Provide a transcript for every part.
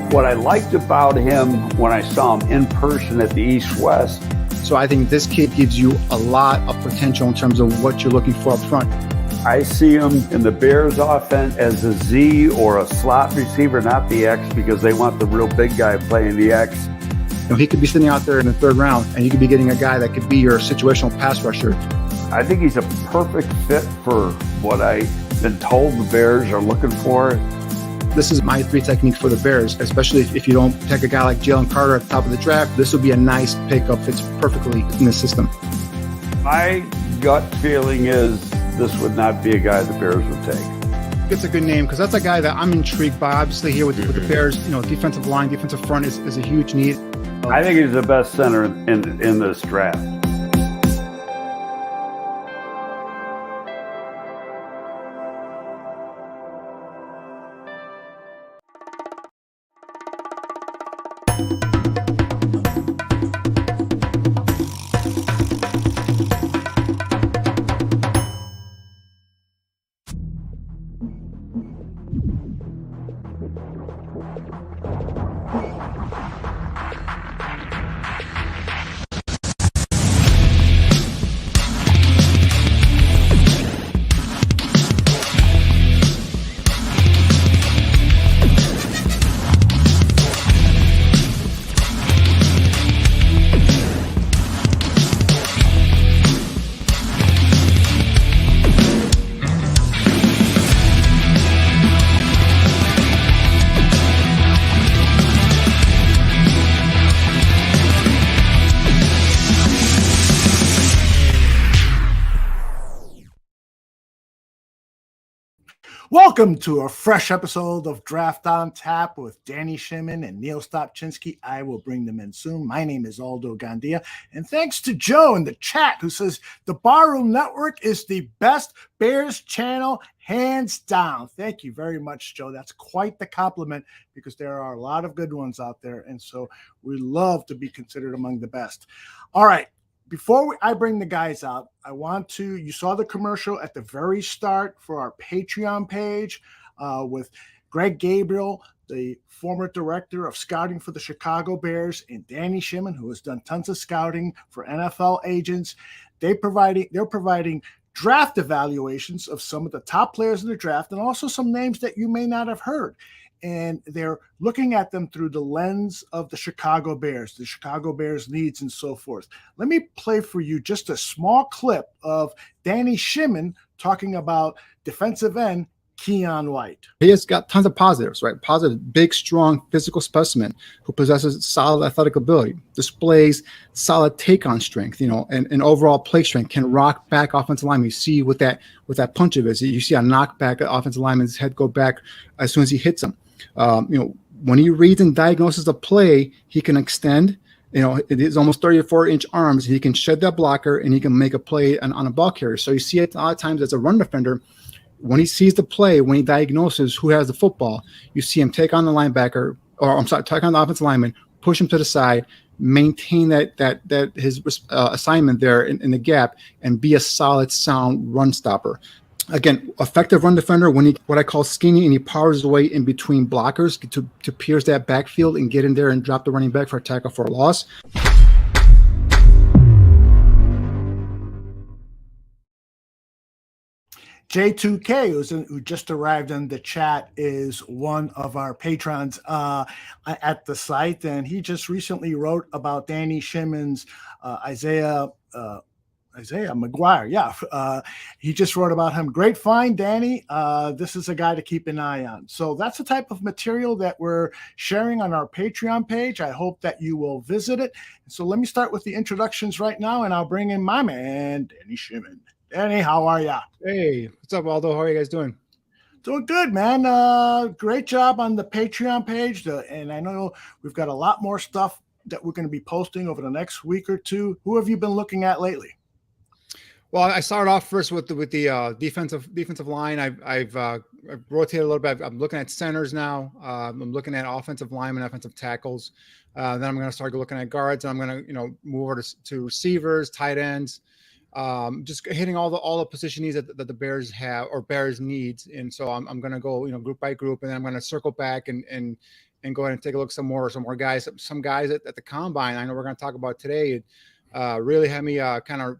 What I liked about him when I saw him in person at the East-West. So I think this kid gives you a lot of potential in terms of what you're looking for up front. I see him in the Bears offense as a Z or a slot receiver, not the X, because they want the real big guy playing the X. You know, he could be sitting out there in the third round, and you could be getting a guy that could be your situational pass rusher. I think he's a perfect fit for what I've been told the Bears are looking for. This is my 3 technique for the Bears, especially if you don't take a guy like Jalen Carter at the top of the draft. This would be a nice pickup, fits perfectly in the system. My gut feeling is this would not be a guy the Bears would take. It's a good name because that's a guy that I'm intrigued by. Obviously here with the Bears, you know, defensive line, defensive front is a huge need. I think he's the best center in this draft. Welcome to a fresh episode of Draft on Tap with Danny Shimon and Niel Stopchinski. I will bring them in soon. My name is Aldo Gandia. And thanks to Joe in the chat who says the Barroom Network is the best Bears channel, hands down. Thank you very much, Joe. That's quite the compliment because there are a lot of good ones out there. And so we love to be considered among the best. All right. Before I bring the guys out, you saw the commercial at the very start for our Patreon page with Greg Gabriel, the former director of scouting for the Chicago Bears, and Danny Shimon, who has done tons of scouting for NFL agents. They're providing draft evaluations of some of the top players in the draft and also some names that you may not have heard. And they're looking at them through the lens of the Chicago Bears needs and so forth. Let me play for you just a small clip of Danny Shimon talking about defensive end Keon White. He has got tons of positives, right? Positive, big, strong physical specimen who possesses solid athletic ability, displays solid take-on strength, you know, and overall play strength, can rock back offensive linemen. You see with that punch of his, you see a knockback offensive lineman's head go back as soon as he hits him. You know, when he reads and diagnoses the play, he can extend. You know, it is almost 34-inch arms. He can shed that blocker and he can make a play on a ball carrier. So you see it a lot of times as a run defender. When he sees the play, when he diagnoses who has the football, you see him take on the linebacker, take on the offensive lineman, push him to the side, maintain that his assignment there in the gap, and be a solid, sound run stopper. Again, effective run defender when what I call skinny, and he powers his way in between blockers to pierce that backfield and get in there and drop the running back for a tackle for a loss. J2K, who just arrived in the chat, is one of our patrons at the site, and he just recently wrote about Danny Shimon's Isaiah McGuire. Yeah, he just wrote about him. Great find, Danny. This is a guy to keep an eye on. So that's the type of material that we're sharing on our Patreon page. I hope that you will visit it. So let me start with the introductions right now, and I'll bring in my man, Danny Shimon. Danny, how are ya? Hey, what's up, Aldo? How are you guys doing? Doing good, man. Great job on the Patreon page. And I know we've got a lot more stuff that we're going to be posting over the next week or two. Who have you been looking at lately? Well, I started off first with the defensive line. I've rotated a little bit. I'm looking at centers now. I'm looking at offensive linemen, offensive tackles. Then I'm going to start looking at guards, and I'm going to move over to receivers, tight ends. Just hitting all the position needs that the Bears have or Bears needs, and so I'm going to go group by group, and then I'm going to circle back and and go ahead and take a look at some more guys, some guys at the combine. I know we're going to talk about today. Really had me kind of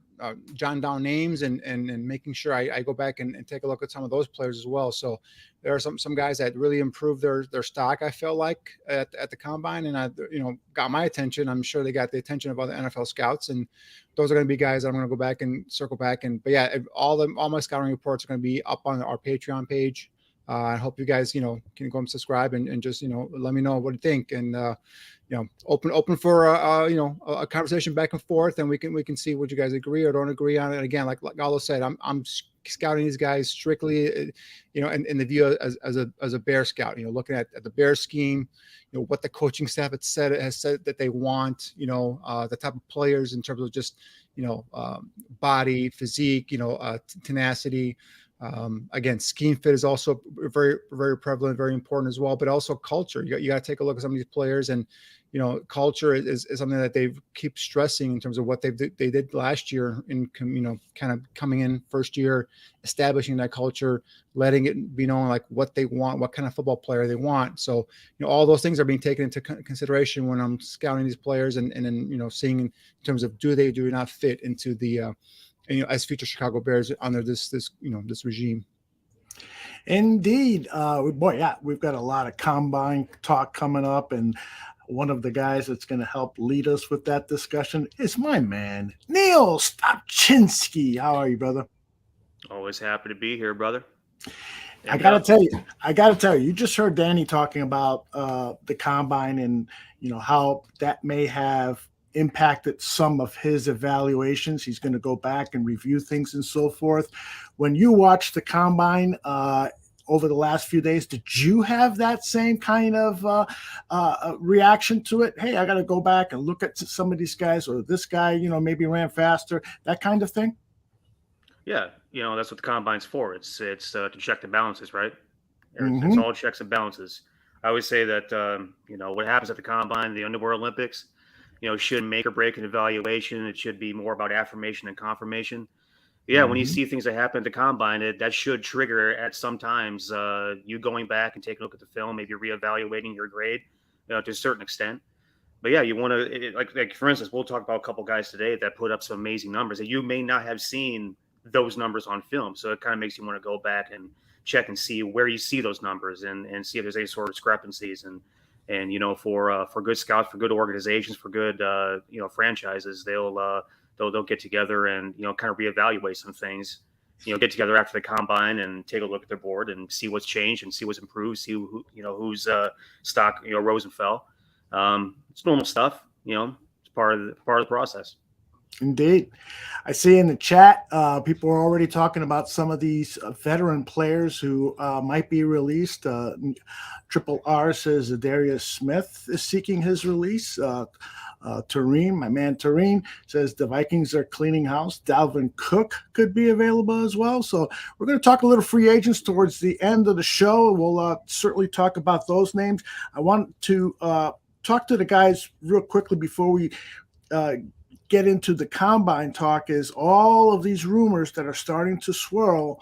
jotting down names and making sure I go back and take a look at some of those players as well. So there are some guys that really improved their stock, I felt like, at the combine, and got my attention. I'm sure they got the attention of other NFL scouts, and those are going to be guys that I'm going to go back and circle back. But yeah, all my scouting reports are going to be up on our Patreon page. I hope you guys, can go and subscribe and just, let me know what you think. And, open for, a conversation back and forth, and we can see what you guys agree or don't agree on. And again, like Aldo said, I'm scouting these guys strictly, in the view as a Bear scout, looking at the Bear scheme, what the coaching staff has said that they want, the type of players in terms of just, body, physique, tenacity. Again, scheme fit is also very, very prevalent, very important as well, but also culture. You got to take a look at some of these players, and culture is something that they keep stressing in terms of what they did last year in kind of coming in first year, establishing that culture, letting it be known like what they want, what kind of football player they want. So all those things are being taken into consideration when I'm scouting these players, and then seeing in terms of do not fit into the as future Chicago Bears under this regime. Indeed. We've got a lot of combine talk coming up, and one of the guys that's going to help lead us with that discussion is my man, Niel Stopchinski. How are you, brother? Always happy to be here, brother. I got to tell you, you just heard Danny talking about the combine and, how that may have impacted some of his evaluations. He's going to go back and review things and so forth. When you watched the combine over the last few days, did you have that same kind of reaction to it? Hey, I got to go back and look at some of these guys, or this guy, maybe ran faster, that kind of thing? Yeah, that's what the combine's for. It's to check the balances, right? It's all checks and balances. I always say that, what happens at the combine, the Underwear Olympics, shouldn't make or break an evaluation. It should be more about affirmation and confirmation. Yeah, when you see things that happen at the combine, that should trigger at sometimes you going back and taking a look at the film, maybe reevaluating your grade to a certain extent. But yeah, you want to, like for instance, we'll talk about a couple guys today that put up some amazing numbers that you may not have seen those numbers on film. So it kind of makes you want to go back and check and see where you see those numbers and see if there's any sort of discrepancies. And for good scouts, for good organizations, for good franchises, they'll get together and kind of reevaluate some things. Get together after the combine and take a look at their board and see what's changed and see what's improved. See whose stock rose and fell. It's normal stuff. It's part of the process. Indeed. I see in the chat, people are already talking about some of these veteran players who might be released. Triple R says Darius Smith is seeking his release. Tareen, my man Tareen, says the Vikings are cleaning house. Dalvin Cook could be available as well. So we're going to talk a little free agents towards the end of the show. We'll certainly talk about those names. I want to talk to the guys real quickly before we get into the combine talk. Is all of these rumors that are starting to swirl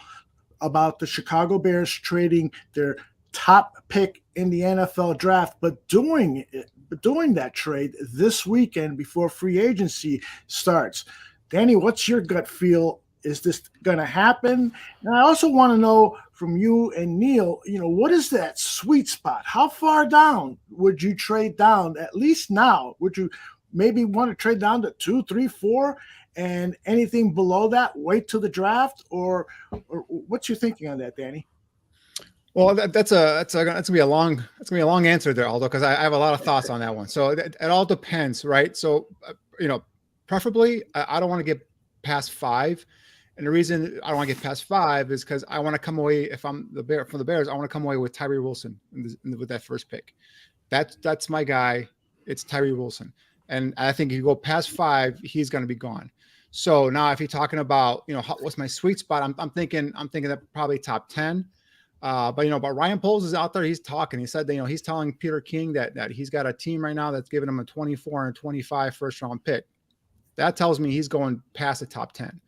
about the Chicago Bears trading their top pick in the NFL draft, but doing that trade this weekend before free agency starts. Danny, what's your gut feel? Is this going to happen? And I also want to know from you and Niel, what is that sweet spot? How far down would you trade down? At least now, would you maybe want to trade down to 2, 3, 4, and anything below that, wait till the draft, or what's your thinking on that, Danny? Well, that's gonna be a long answer there, Aldo, because I have a lot of thoughts on that one. So it all depends, right? So preferably I don't want to get past 5, and the reason I don't want to get past 5 is because I want to come away, if I'm the Bears, I want to come away with Tyree Wilson with that first pick. That's my guy. It's Tyree Wilson. And I think if you go past 5, he's going to be gone. So now, if you're talking about, what's my sweet spot, I'm thinking that probably top 10. But Ryan Poles is out there. He's talking. He said that, he's telling Peter King that he's got a team right now that's giving him a 24 and 25 first round pick. That tells me he's going past the top 10.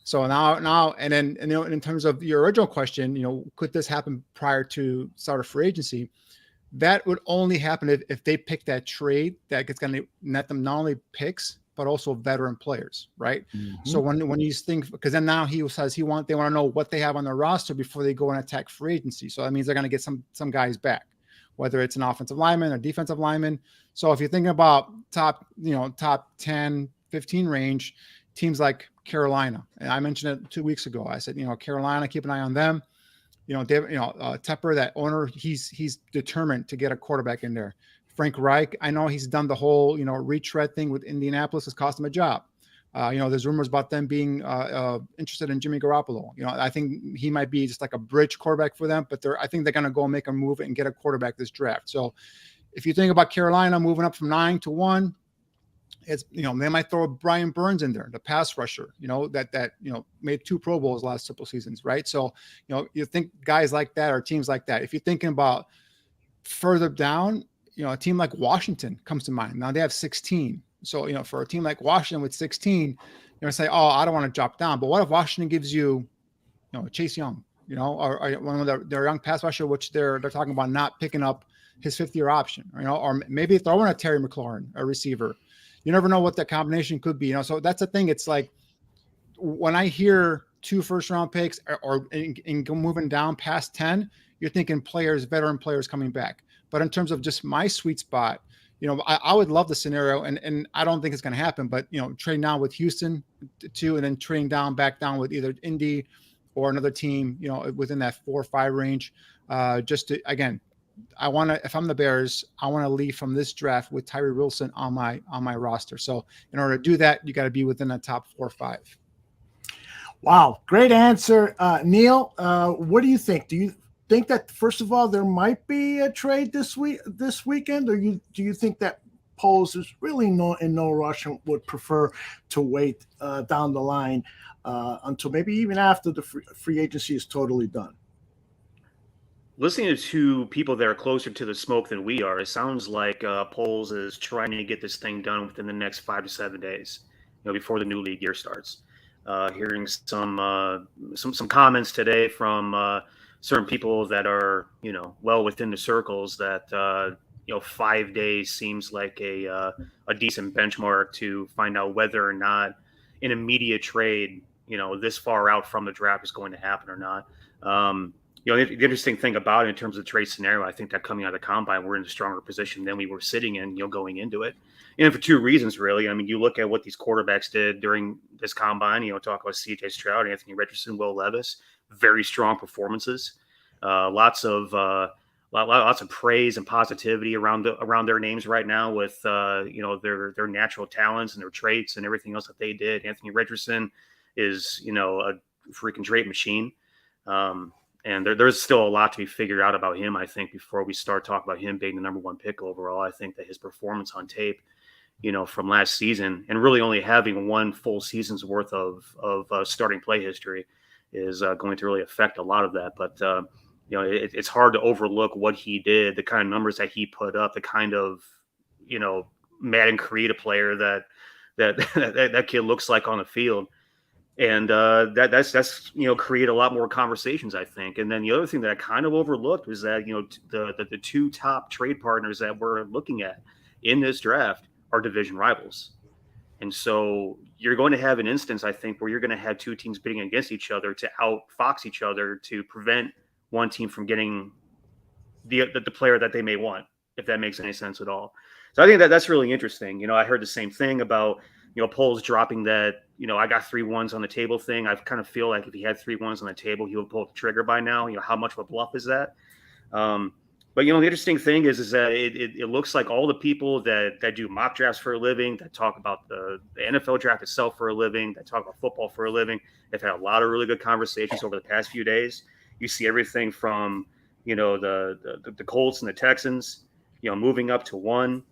So now, and then, in terms of your original question, could this happen prior to start of free agency? That would only happen if they pick that trade that gets going to net them not only picks, but also veteran players, right? So when you think, because then now he says they want to know what they have on their roster before they go and attack free agency. So that means they're going to get some guys back, whether it's an offensive lineman or defensive lineman. So if you're thinking about top 10, 15 range, teams like Carolina, and I mentioned it 2 weeks ago. I said, Carolina, keep an eye on them. Tepper, that owner, he's determined to get a quarterback in there. Frank Reich, I know he's done the whole, retread thing with Indianapolis, has cost him a job. There's rumors about them being interested in Jimmy Garoppolo. I think he might be just like a bridge quarterback for them, but I think they're going to go make a move and get a quarterback this draft. So if you think about Carolina moving up from 9 to 1, it's, they might throw Brian Burns in there, the pass rusher, that made 2 Pro Bowls last couple seasons, right? So, you think guys like that or teams like that. If you're thinking about further down, a team like Washington comes to mind. Now they have 16. So, for a team like Washington with 16, you're say, oh, I don't want to drop down. But what if Washington gives you, Chase Young, or one of their young pass rusher, which they're talking about not picking up his 5th-year option, or maybe throwing a Terry McLaurin, a receiver. You never know what that combination could be, So that's the thing. It's like when I hear 2 first-round picks or moving down past 10, you're thinking veteran players coming back. But in terms of just my sweet spot, I would love the scenario, and I don't think it's going to happen. But trading down with Houston too, and then trading back down with either Indy or another team, within that 4 or 5 range, just to again. If I'm the Bears, I want to leave from this draft with Tyree Wilson on my roster. So in order to do that, you got to be within the top 4 or 5. Wow. Great answer. Niel, what do you think? Do you think that, first of all, there might be a trade this weekend, or do you think that Poles is really in no rush and would prefer to wait down the line until maybe even after the free agency is totally done? Listening to people that are closer to the smoke than we are, it sounds like Poles is trying to get this thing done within the next 5 to 7 days, before the new league year starts. Hearing some comments today from certain people that are, well within the circles that 5 days seems like a decent benchmark to find out whether or not an immediate trade, this far out from the draft is going to happen or not. The interesting thing about it in terms of the trade scenario, I think that coming out of the combine, we're in a stronger position than we were sitting in, going into it. And for 2 reasons, really. I mean, you look at what these quarterbacks did during this combine, talk about C.J. Stroud, Anthony Richardson, Will Levis, very strong performances, lots of praise and positivity around their names right now with, their natural talents and their traits and everything else that they did. Anthony Richardson is, a freaking trait machine. And there's still a lot to be figured out about him, I think, before we start talking about him being the number 1 pick overall. I think that his performance on tape, from last season and really only having 1 full season's worth of starting play history is going to really affect a lot of that. But, it's hard to overlook what he did, the kind of numbers that he put up, the kind of, Madden creative player that kid looks like on the field. And that's create a lot more conversations, I think. And then the other thing that I kind of overlooked was that the 2 top trade partners that we're looking at in this draft are division rivals, and so you're going to have an instance, I think, where you're going to have 2 teams bidding against each other to outfox each other to prevent one team from getting the player that they may want, if that makes any sense at all. So I think that's really interesting. I heard the same thing about Poles dropping that, I got 3 1s on the table thing. I kind of feel like if he had 3 1s on the table, he would pull the trigger by now. How much of a bluff is that? But, the interesting thing is that it looks like all the people that do mock drafts for a living, that talk about the NFL draft itself for a living, that talk about football for a living, they've had a lot of really good conversations over the past few days. You see everything from, the Colts and the Texans, moving up to 1,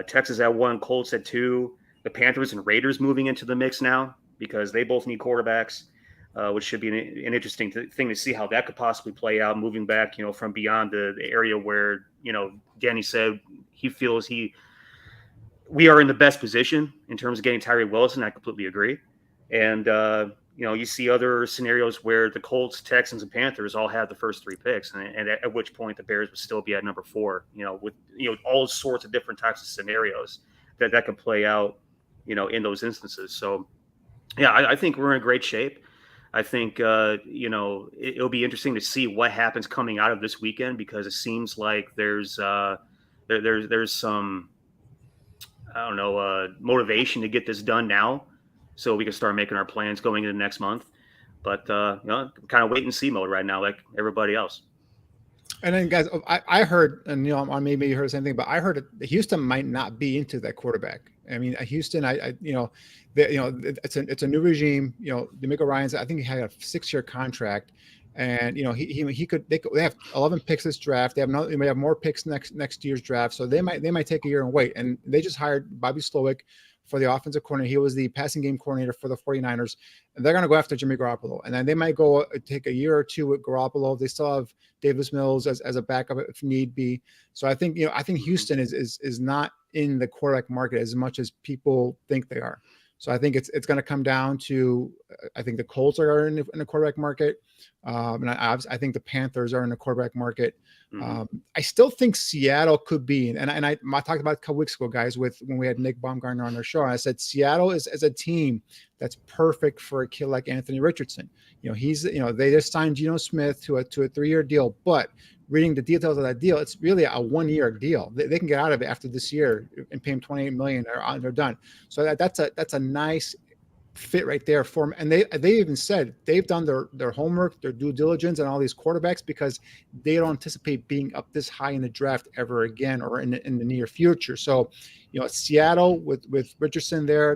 Texas at 1, Colts at 2, the Panthers and Raiders moving into the mix now because they both need quarterbacks, which should be an interesting thing to see how that could possibly play out, moving back, from beyond the area where, Danny said he feels we are in the best position in terms of getting Tyree Wilson. I completely agree. And, you see other scenarios where the Colts, Texans, and Panthers all have the first 3 picks, and at which point the Bears would still be at number 4. With all sorts of different types of scenarios that could play out, in those instances. So, yeah, I think we're in great shape. I think it'll be interesting to see what happens coming out of this weekend, because it seems like there's some motivation to get this done now, so we can start making our plans going into next month. But kind of wait and see mode right now, like everybody else. And then, guys, I heard, and maybe you heard the same thing, but I heard that Houston might not be into that quarterback. I mean, Houston, it's a new regime. D'Amico Ryans, I think he had a 6-year contract, and they have 11 picks this draft. They may have more picks next year's draft, so they might take a year and wait. And they just hired Bobby Slowick for the offensive coordinator. He was the passing game coordinator for the 49ers, and they're going to go after Jimmy Garoppolo. And then they might go take a year or two with Garoppolo. They still have Davis Mills as a backup if need be. So I think Houston is not in the quarterback market as much as people think they are. So I think it's going to come down to, I think the Colts are in the quarterback market. And I think the Panthers are in the quarterback market. I still think Seattle could be, and I talked about it a couple weeks ago, guys, when we had Nick Baumgartner on our show. I said Seattle is as a team that's perfect for a kid like Anthony Richardson. They just signed Geno Smith to a 3-year deal, but reading the details of that deal, it's really a 1-year deal. They can get out of it after this year and pay him $28 million, or they're done. So that's a nice fit right there for them. And they even said they've done their homework, their due diligence on all these quarterbacks, because they don't anticipate being up this high in the draft ever again, or in the near future. So, Seattle with Richardson there,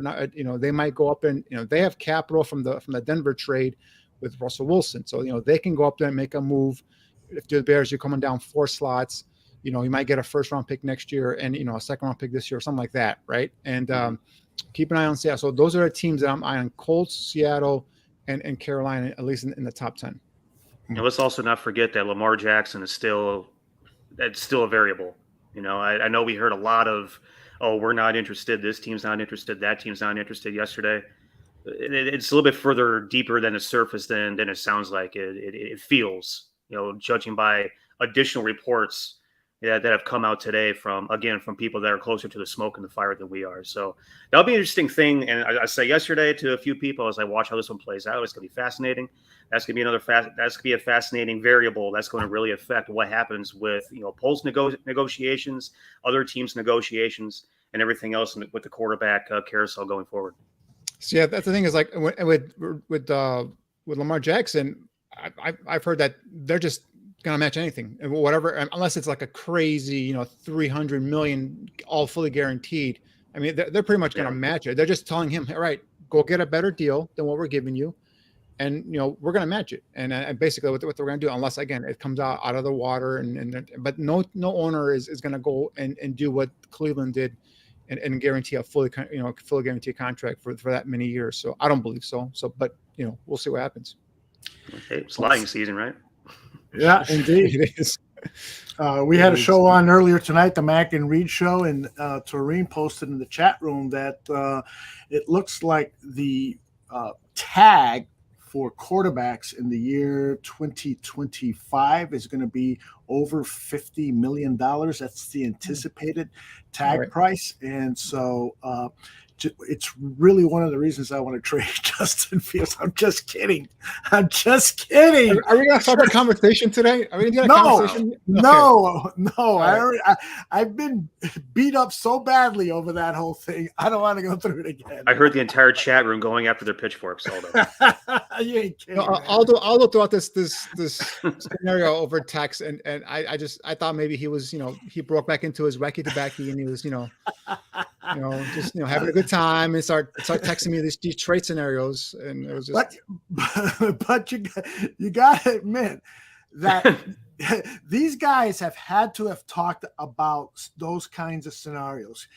they might go up and, they have capital from the Denver trade with Russell Wilson. So, they can go up there and make a move. If the Bears are coming down 4 slots, you might get a 1st-round pick next year and, a 2nd-round pick this year or something like that. Right. And, keep an eye on Seattle. So those are the teams that I'm eyeing: Colts, Seattle, and Carolina, at least in the top 10. And let's also not forget that Lamar Jackson is still a variable. I know we heard a lot of, we're not interested, this team's not interested, that team's not interested yesterday. It's a little bit further deeper than the surface than it sounds like. It feels, judging by additional reports that have come out today from people that are closer to the smoke and the fire than we are. So that'll be an interesting thing. And I say yesterday to a few people as I watch how this one plays out, it's going to be fascinating. That's going to be a fascinating variable that's going to really affect what happens with, Poles negotiations, other teams' negotiations, and everything else with the quarterback carousel going forward. So yeah, that's the thing is, like, with Lamar Jackson, I've heard that they're just going to match anything, whatever, unless it's like a crazy, $300 million, all fully guaranteed. I mean, they're pretty much going to match it. They're just telling him, all right, go get a better deal than what we're giving you, and we're going to match it. And basically, what they're going to do, unless again it comes out of the water, but no owner is going to go and do what Cleveland did and guarantee a fully guaranteed contract for that many years. So I don't believe so. But we'll see what happens. Okay, sliding season, right? Yeah, indeed. It is. We had a show on earlier tonight, the Mac and Reed show, and Toreen posted in the chat room that it looks like the tag for quarterbacks in the year 2025 is going to be over $50 million. That's the anticipated tag price. And so it's really one of the reasons I want to trade Justin Fields. I'm just kidding. Are we going to start that conversation today? Are we going to get a conversation? No. Right. I've been beat up so badly over that whole thing. I don't want to go through it again. I heard the entire chat room going after their pitchforks. You ain't kidding. Aldo throughout this scenario over text, and I thought maybe he was, he broke back into his wacky tobacco, and he was, just having a good time, and start texting me these trade scenarios, and it was just. But you got to admit that these guys have had to have talked about those kinds of scenarios.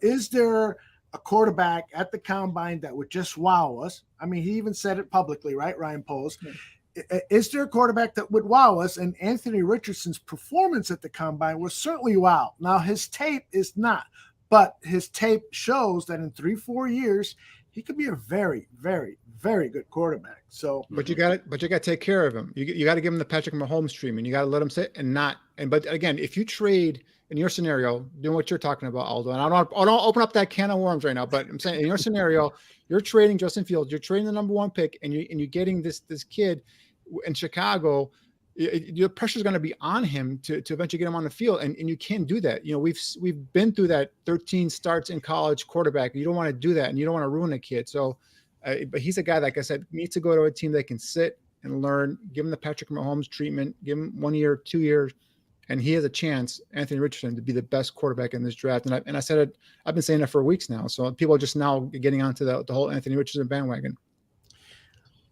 Is there a quarterback at the combine that would just wow us? I mean, he even said it publicly, right? Ryan Poles. Yeah. Is there a quarterback that would wow us? And Anthony Richardson's performance at the combine was certainly wow. Now, his tape is not. But his tape shows that in 3-4 years, he could be a very, very, very good quarterback. So, but you got to take care of him. You got to give him the Patrick Mahomes treatment. You got to let him sit and not. But again, if you trade in your scenario, doing what you're talking about, Aldo, and I don't open up that can of worms right now, but I'm saying in your scenario, you're trading Justin Fields, you're trading the number 1 pick, and you're getting this kid in Chicago. Your pressure is going to be on him to eventually get him on the field, and you can't do that. We've been through that 13 starts in college quarterback. You don't want to do that, and you don't want to ruin a kid. So, but he's a guy, like I said, needs to go to a team that can sit and learn. Give him the Patrick Mahomes treatment. Give him 1 year, 2 years, and he has a chance, Anthony Richardson, to be the best quarterback in this draft. And I said it. I've been saying it for weeks now. So people are just now getting onto the whole Anthony Richardson bandwagon.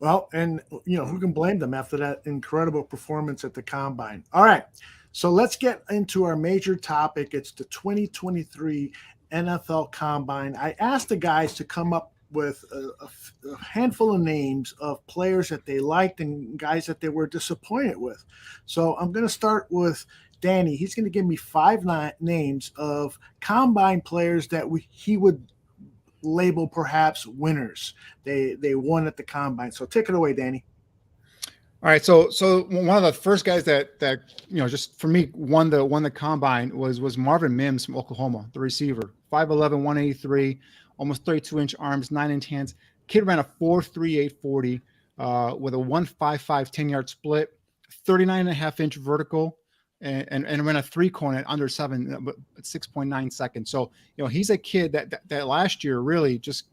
Well, and who can blame them after that incredible performance at the Combine? All right, so let's get into our major topic. It's the 2023 NFL Combine. I asked the guys to come up with a handful of names of players that they liked and guys that they were disappointed with. So I'm going to start with Danny. He's going to give me 5 names of Combine players that he would label perhaps winners. They won at the Combine. So take it away, Danny. All right. So one of the first guys that just for me won the Combine was Marvin Mims from Oklahoma, the receiver, 5'11", 183, almost 32-inch arms, 9-inch hands. Kid ran a 4.38 40 with a 1.55 10-yard split, 39.5-inch vertical, and ran a 3-cone at under 7, but 6.9 seconds. So, he's a kid that last year really just,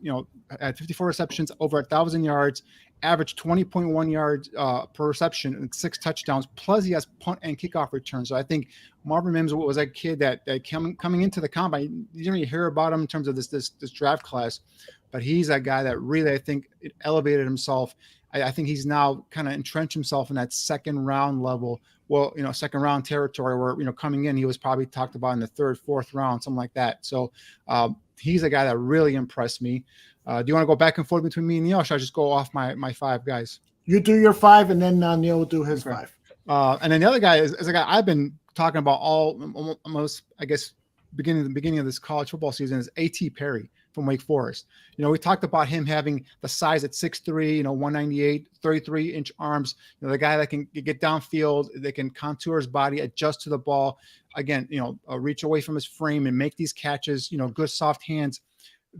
had 54 receptions, over 1,000 yards, averaged 20.1 yards per reception and 6 touchdowns. Plus he has punt and kickoff returns. So I think Marvin Mims was a kid that coming into the Combine, you didn't really hear about him in terms of this draft class, but he's a guy that really, I think, elevated himself. I think he's now kind of entrenched himself in that second round level. Well, second round territory where, coming in, he was probably talked about in the 3rd, 4th round, something like that. So he's a guy that really impressed me. Do you want to go back and forth between me and Neil? Or should I just go off my 5 guys? You do your 5, and then Neil will do his 5. And then the other guy is a guy I've been talking about almost, I guess, the beginning of this college football season is A.T. Perry from Wake Forest. We talked about him having the size at 6'3", 198, 33-inch arms. The guy that can get downfield, they can contour his body, adjust to the ball. Again, reach away from his frame and make these catches. Good soft hands.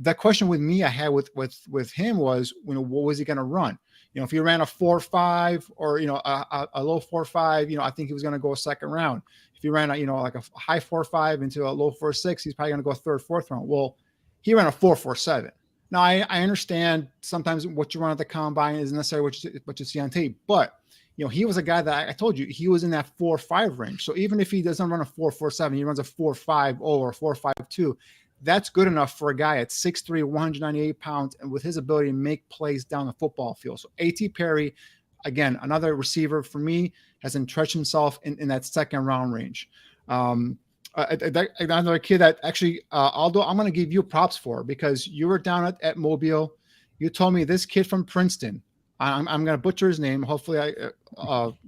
The question with me I had with him was, what was he going to run? If he ran a 4.5 or a low 4.5, I think he was going to go a second round. If he ran like a high 4.5 into a low 4.6, he's probably going to go 3rd, 4th round. Well, he ran a 4.47. Now I understand sometimes what you run at the Combine isn't necessarily what you see on tape, but he was a guy that I told you he was in that 4.5 range. So even if he doesn't run a 4.47, he runs a 4.50 or 4.52. That's good enough for a guy at 6'3", 198 pounds, and with his ability to make plays down the football field. So A.T. Perry, again, another receiver for me, has entrenched himself in that second round range. Another kid that actually, Aldo, I'm going to give you props for, because you were down at Mobile. You told me this kid from Princeton, I'm going to butcher his name. Hopefully,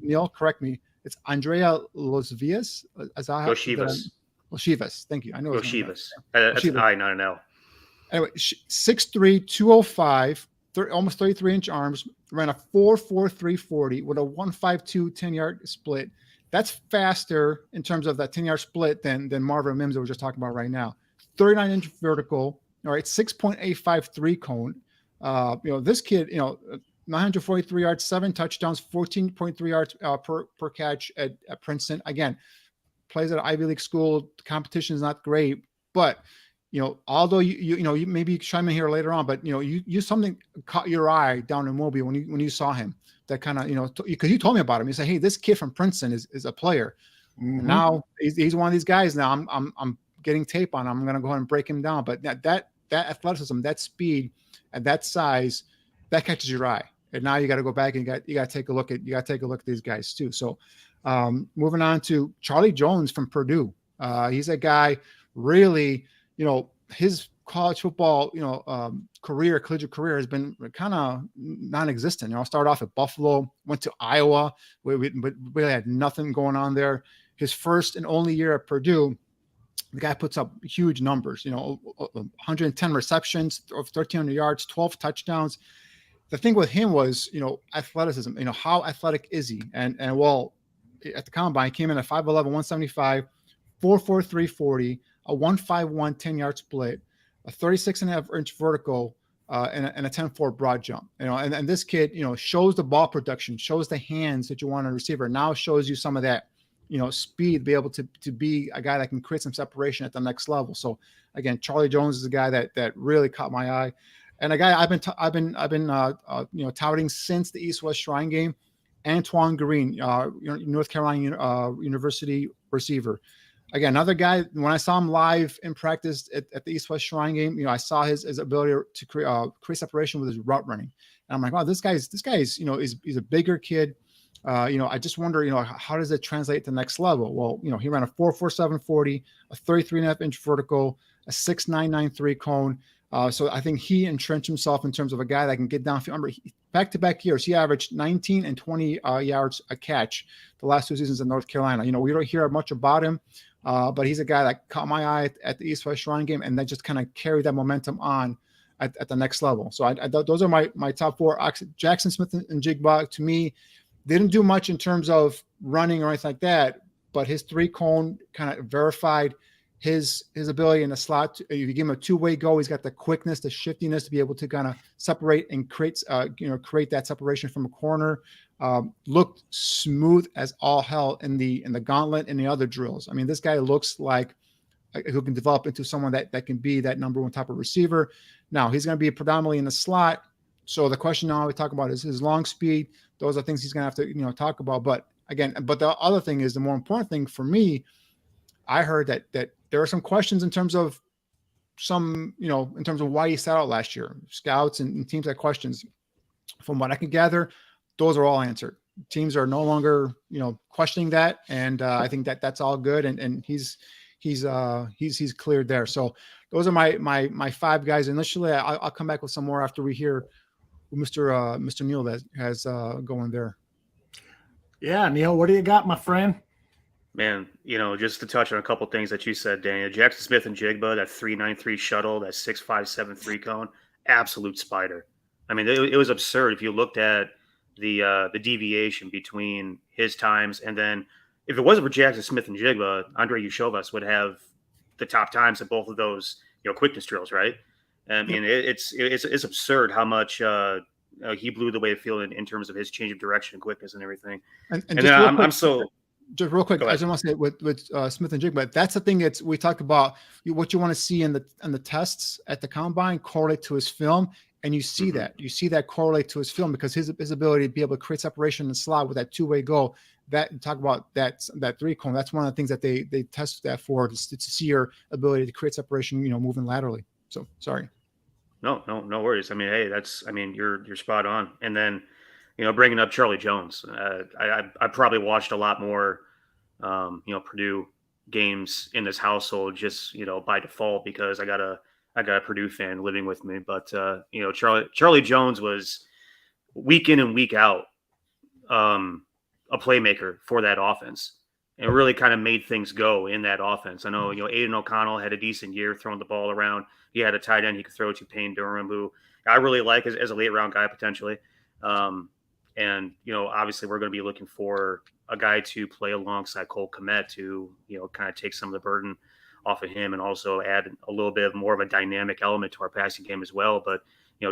Neil, correct me. It's Andrea Losvias. Loshivas. Thank you. I know Loshivas. That's an I, not an L. Anyway, 6'3", 205, almost 33-inch arms, ran a 4.43 40 with a 1.52 10-yard split. That's faster in terms of that 10-yard split than Marvin Mims that we're just talking about right now. 39-inch vertical, all right, 6.85 3-cone. This kid, 943 yards, 7 touchdowns, 14.3 yards per catch at Princeton. Again, plays at an Ivy League school. The competition is not great, but although you maybe chime in here later on, but you something caught your eye down in Mobile when you saw him. That kind of because you told me about him. You said, "Hey, this kid from Princeton is a player." Mm-hmm. Now he's one of these guys. Now I'm getting tape on him. I'm going to go ahead and break him down. But that athleticism, that speed, and that size, that catches your eye. And now you got to go back and you got to take a look at these guys too. So. Moving on to Charlie Jones from Purdue. He's a guy really, his college football, collegiate career has been kind of non-existent. Started off at Buffalo, went to Iowa, we really had nothing going on there. His first and only year at Purdue, the guy puts up huge numbers, 110 receptions, 1,300 yards, 12 touchdowns. the thing with him was, athleticism. How athletic is he? And well, at the combine, he came in at 5'11", 175, 4'4", 340, a 151 10-yard split, a 36.5-inch vertical, and a 10-4 broad jump. And this kid, shows the ball production, shows the hands that you want on a receiver. Now shows you some of that, speed, to be able to be a guy that can create some separation at the next level. So again, Charlie Jones is a guy that really caught my eye, and a guy I've been touting since the East-West Shrine game, Antoine Green, North Carolina University receiver. Again, another guy, when I saw him live in practice at the East-West Shrine game, I saw his ability to create separation with his route running. And I'm like, wow, this guy's, he's a bigger kid. I just wonder, how does it translate to the next level? Well, he ran a 4.47 40, a 33.5-inch vertical, a 6.993 cone. So I think he entrenched himself in terms of a guy that can get downfield. Remember, back-to-back years, he averaged 19 and 20 yards a catch the last 2 seasons in North Carolina. We don't hear much about him, but he's a guy that caught my eye at the East-West Shrine game, and then just kind of carried that momentum on at the next level. So I those are my top 4. Jackson Smith and Jigba, to me, they didn't do much in terms of running or anything like that, but his 3-cone kind of verified his ability in the slot. If you give him a two-way go, he's got the quickness, the shiftiness to be able to kind of separate and create that separation from a corner. Looked smooth as all hell in the gauntlet and the other drills. I mean, this guy looks like who can develop into someone that can be that number 1 type of receiver. Now he's going to be predominantly in the slot. So the question now we talk about is his long speed. Those are things he's going to have to, talk about. But the other thing is, the more important thing for me, I heard that there are some questions in terms of in terms of why he sat out last year. Scouts and teams had questions. From what I can gather, those are all answered. Teams are no longer, questioning that. And I think that's all good. And he's cleared there. So those are my 5 guys. Initially, I'll come back with some more after we hear Mr. Niel that has going there. Yeah, Niel, what do you got, my friend? Man, just to touch on a couple things that you said, Daniel. Jackson Smith and Jigba, that 3.93 shuttle, that 6.57 3-cone, absolute spider. I mean, it was absurd if you looked at the deviation between his times, and then if it wasn't for Jackson Smith and Jigba, Andre Yushovas would have the top times at both of those, quickness drills, right? I mean, it's absurd how much he blew the way of field in terms of his change of direction and quickness and everything. And then I'm so. Just real quick, I just want to say with Smith and Jigba, that's the thing we talked about. What you want to see in the tests at the combine correlate to his film, and you see that correlate to his film, because his ability to be able to create separation in the slot with that two-way go. That talk about that 3-cone. That's one of the things that they test that for, to see your ability to create separation, moving laterally. So sorry. No worries. I mean, hey, you're spot on. And then, bringing up Charlie Jones, I probably watched a lot more, Purdue games in this household just, by default, because I got a Purdue fan living with me. But, Charlie Jones was week in and week out a playmaker for that offense, and really kind of made things go in that offense. I know, Aiden O'Connell had a decent year throwing the ball around. He had a tight end he could throw to, Payne Durham, who I really like as a late round guy potentially. And, obviously we're going to be looking for a guy to play alongside Cole Kmet to, kind of take some of the burden off of him, and also add a little bit more of a dynamic element to our passing game as well. But,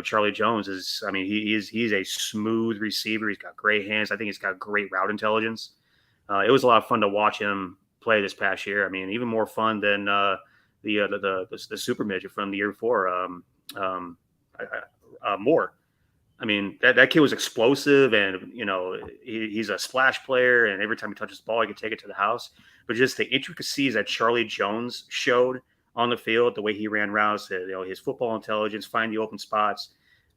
Charlie Jones is, he's a smooth receiver. He's got great hands. I think he's got great route intelligence. It was a lot of fun to watch him play this past year. I mean, even more fun than the super midget from the year before, Moore. I mean, that kid was explosive, and he's a splash player, and every time he touches the ball, he can take it to the house. But just the intricacies that Charlie Jones showed on the field, the way he ran routes, his football intelligence, find the open spots.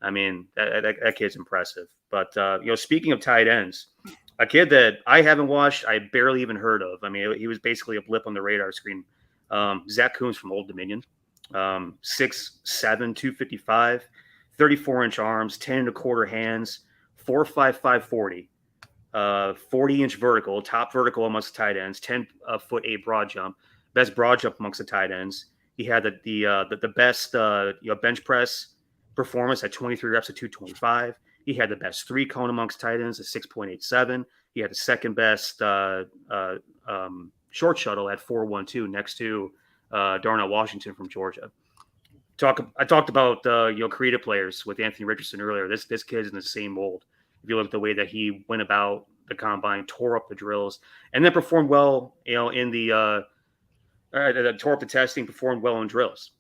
I mean, that kid's impressive. But speaking of tight ends, a kid that I haven't watched, I barely even heard of. I mean, he was basically a blip on the radar screen. Zach Coombs from Old Dominion, 6'7", 255, 34-inch arms, 10.25 hands, 4.55 40, 40-inch vertical, top vertical amongst the tight ends, 10-foot 8 broad jump, best broad jump amongst the tight ends. He had the best bench press performance at 23 reps at 225. He had the best 3-cone amongst tight ends at 6.87. He had the second best short shuttle at 4.12 next to Darnell Washington from Georgia. I talked about creative players with Anthony Richardson earlier. This kid's in the same mold. If you look at the way that he went about the combine, tore up the drills, and then performed well, in the tore up the testing, performed well in drills.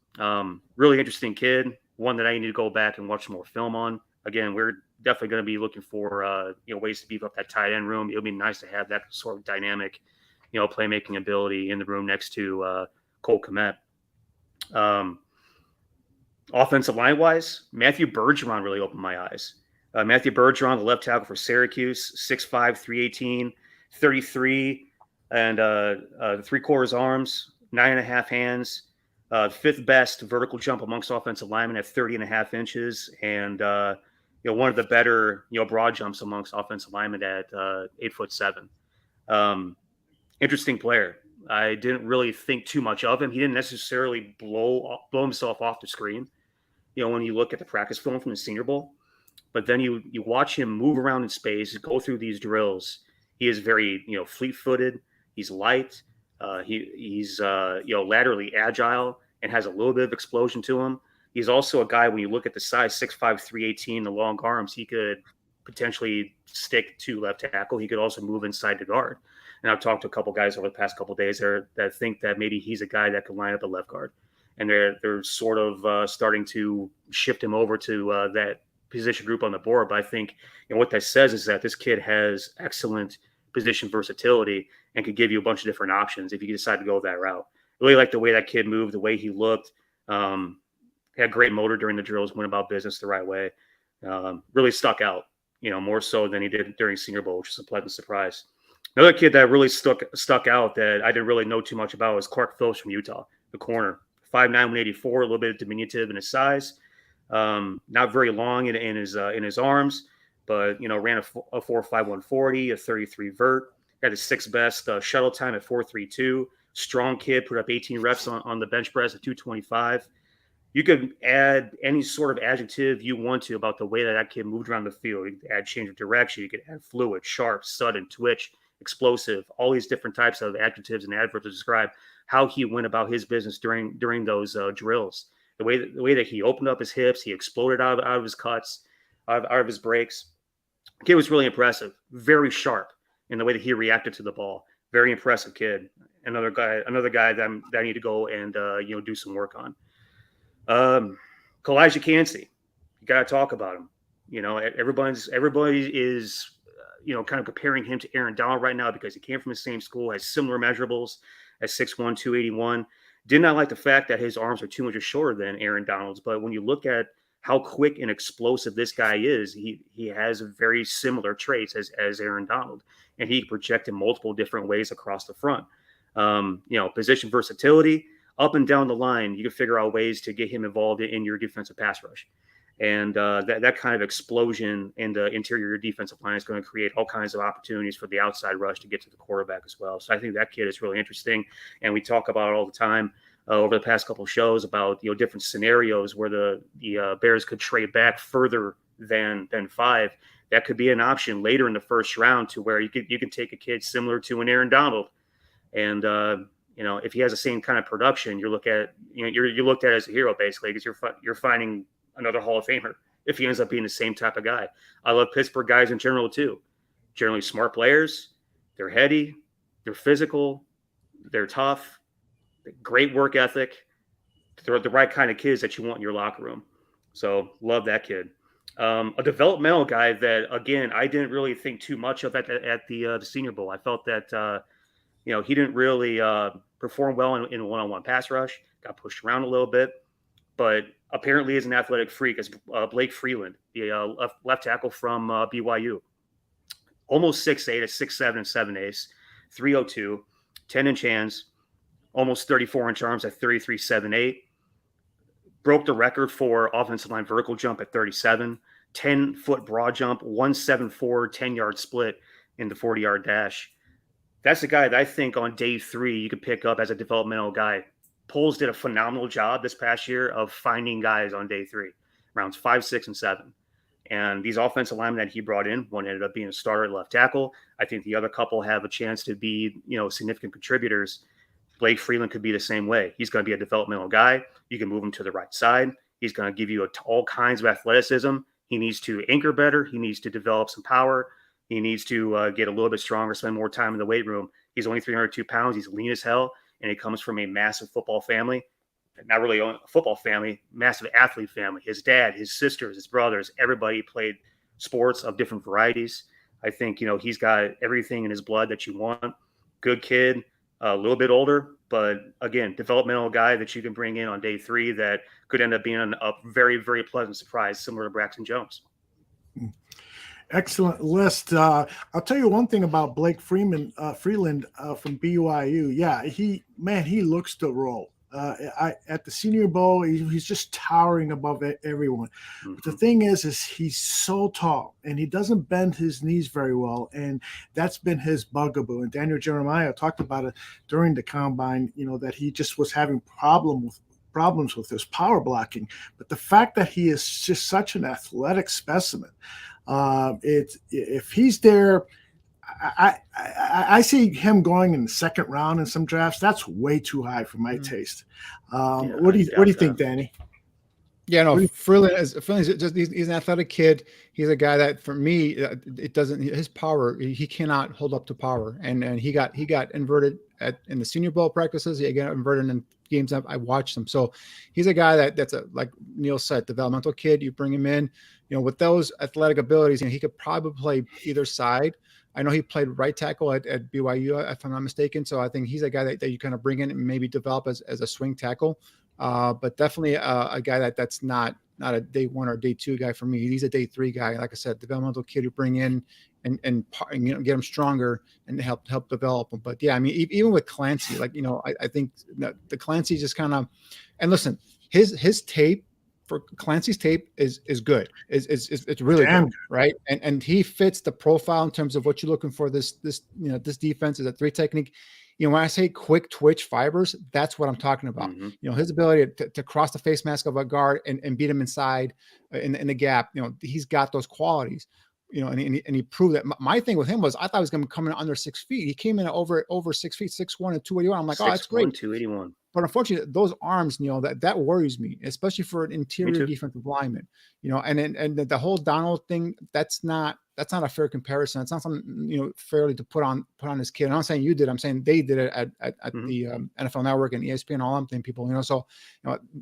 Really interesting kid. One that I need to go back and watch some more film on. Again, we're definitely going to be looking for ways to beef up that tight end room. It'll be nice to have that sort of dynamic, playmaking ability in the room next to Cole Kmet. Offensive line wise, Matthew Bergeron really opened my eyes. Matthew Bergeron, the left tackle for Syracuse, 6'5", 318, 33, and 3/4 arms, 9.5 hands, fifth best vertical jump amongst offensive linemen at 30.5 inches, and one of the better broad jumps amongst offensive linemen at 8'7". Interesting player. I didn't really think too much of him. He didn't necessarily blow himself off the screen, when you look at the practice film from the Senior Bowl. But then you watch him move around in space, go through these drills. He is very fleet-footed. He's light. He's laterally agile and has a little bit of explosion to him. He's also a guy, when you look at the size, 6'5", 318, the long arms, he could potentially stick to left tackle. He could also move inside the guard. And I've talked to a couple guys over the past couple of days there that think that maybe he's a guy that could line up at left guard. And they're sort of starting to shift him over to that position group on the board. But I think what that says is that this kid has excellent position versatility and could give you a bunch of different options if you decide to go that route. Really like the way that kid moved, the way he looked. Had great motor during the drills, went about business the right way. Really stuck out, more so than he did during Senior Bowl, which is a pleasant surprise. Another kid that really stuck out that I didn't really know too much about was Clark Phillips from Utah, the corner. 5'9", 184, a little bit diminutive in his size. Not very long in his arms, but ran a 4.51 40, a 33 vert. Had his sixth best shuttle time at 4.32. Strong kid, put up 18 reps on the bench press at 225. You could add any sort of adjective you want to about the way that kid moved around the field. You could add change of direction. You could add fluid, sharp, sudden, twitch, explosive, all these different types of adjectives and adverbs to describe how he went about his business during those drills. The way that he opened up his hips, he exploded out of his cuts, out of his breaks. The kid was really impressive, very sharp in the way that he reacted to the ball. Very impressive kid. Another guy that I need to go and do some work on. Kalijah Kancey, you got to talk about him. Everybody is kind of comparing him to Aaron Donald right now because he came from the same school, has similar measurables at 6'1", 281. Did not like the fact that his arms are 2 inches shorter than Aaron Donald's, but when you look at how quick and explosive this guy is, he has very similar traits as Aaron Donald, and he can project in multiple different ways across the front. Position versatility, up and down the line, you can figure out ways to get him involved in your defensive pass rush. And that kind of explosion in the interior defensive line is going to create all kinds of opportunities for the outside rush to get to the quarterback as well. So I think that kid is really interesting. And we talk about it all the time over the past couple of shows about different scenarios where the Bears could trade back further than 5. That could be an option later in the first round to where you can take a kid similar to an Aaron Donald. And if he has the same kind of production, you're looked at as a hero basically because you're finding another Hall of Famer if he ends up being the same type of guy. I love Pittsburgh guys in general too. Generally smart players. They're heady. They're physical. They're tough. Great work ethic. They're the right kind of kids that you want in your locker room. So love that kid. A developmental guy that, again, I didn't really think too much of at the Senior Bowl. I felt that he didn't really perform well in a one-on-one pass rush. Got pushed around a little bit, but apparently is an athletic freak. As Blake Freeland, the left tackle from BYU, almost 6'8", at 6'7" and 7/8, 302, 10-inch hands, almost 34-inch arms at 33.78. Broke the record for offensive line vertical jump at 37, 10-foot broad jump, 174, 10-yard split in the 40-yard dash. That's the guy that I think on day 3 you could pick up as a developmental guy. Poles did a phenomenal job this past year of finding guys on day 3, rounds 5, 6, and 7. And these offensive linemen that he brought in, one ended up being a starter at left tackle. I think the other couple have a chance to be, significant contributors. Blake Freeland could be the same way. He's going to be a developmental guy. You can move him to the right side. He's going to give you all kinds of athleticism. He needs to anchor better. He needs to develop some power. He needs to get a little bit stronger, spend more time in the weight room. He's only 302 pounds. He's lean as hell, and he comes from a massive football family. Not really a football family, massive athlete family. His dad, his sisters, his brothers, everybody played sports of different varieties. I think, he's got everything in his blood that you want. Good kid, a little bit older, but again, developmental guy that you can bring in on day 3 that could end up being a very, very pleasant surprise, similar to Braxton Jones. Excellent list. I'll tell you one thing about Blake Freeland from BYU. Yeah, he looks the role. At the Senior Bowl, he's just towering above everyone. Mm-hmm. But the thing is he's so tall and he doesn't bend his knees very well, and that's been his bugaboo. And Daniel Jeremiah talked about it during the combine, that he just was having problems with his power blocking. But the fact that he is just such an athletic specimen, if he's there. I see him going in the second round in some drafts. That's way too high for my taste. What do you think, Danny? Yeah, no, Freeland is just he's an athletic kid. He's a guy that, for me, it doesn't, his power, he cannot hold up to power. And he got inverted in the Senior Bowl practices. He got inverted in games I watched him. So he's a guy that's like Niel said, developmental kid. You bring him in, with those athletic abilities, he could probably play either side. I know he played right tackle at BYU, if I'm not mistaken. So I think he's a guy that you kind of bring in and maybe develop as a swing tackle. But definitely a guy that's not a day 1 or day 2 guy for me. He's a day 3 guy. Like I said, developmental kid you bring in and get him stronger and help develop him. But yeah, I mean, even with Clancy, I think the Clancy just kind of, and listen, his tape, for Clancy's tape is good. It's really good, right? And he fits the profile in terms of what you're looking for. This defense is a 3 technique. When I say quick twitch fibers, that's what I'm talking about. Mm-hmm. His ability to cross the face mask of a guard and beat him inside in the gap. He's got those qualities. And he proved that. My thing with him was I thought he was going to come in under 6 feet. He came in over 6 feet, 6'1" and 281. I'm like, oh, that's great. 281. But unfortunately, those arms, that worries me, especially for an interior defensive lineman. And the whole Donald thing, that's not a fair comparison. It's not something fairly to put on this kid. I'm not saying you did. I'm saying they did it at the NFL Network and ESPN, all them thing people. So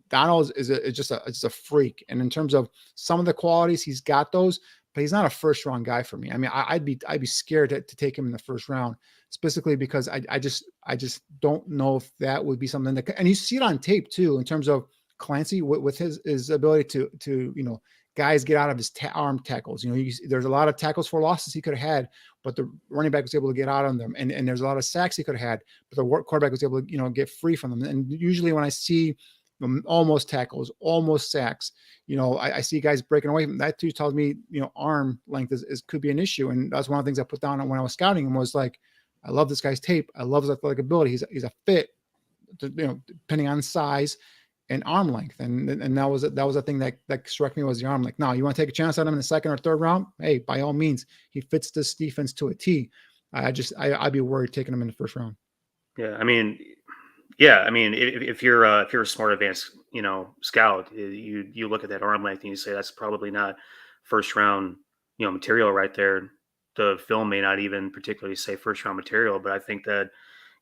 Donald is just a freak. And in terms of some of the qualities, he's got those, but he's not a first round guy for me. I mean, I'd be scared to take him in the first round, specifically because I just don't know if that would be something that, and you see it on tape too, in terms of Clancy with his ability to guys get out of his arm tackles. There's a lot of tackles for losses he could have had, but the running back was able to get out on them. And there's a lot of sacks he could have had, but the quarterback was able to, get free from them. And usually when I see almost tackles, almost sacks, I see guys breaking away from that too. Tells me, arm length could be an issue. And that's one of the things I put down when I was scouting him was like, I love this guy's tape. I love his athletic ability. He's a fit, depending on size and arm length. And that was a thing that struck me was the arm length. Now, you want to take a chance at him in the second or third round? Hey, by all means, he fits this defense to a T. I'd be worried taking him in the first round. Yeah, I mean, if you're a smart advanced, scout, you look at that arm length and you say that's probably not first round, material right there. The film may not even particularly say first round material, but I think that,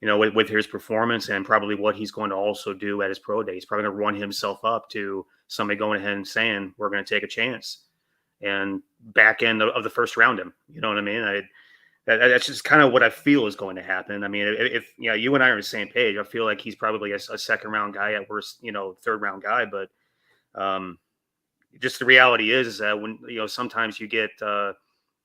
with his performance and probably what he's going to also do at his pro day, he's probably going to run himself up to somebody going ahead and saying, we're going to take a chance and back end of the first round him. You know what I mean? That's just kind of what I feel is going to happen. I mean, if you and I are on the same page, I feel like he's probably a second round guy at worst, third round guy. But just the reality is that when, sometimes you get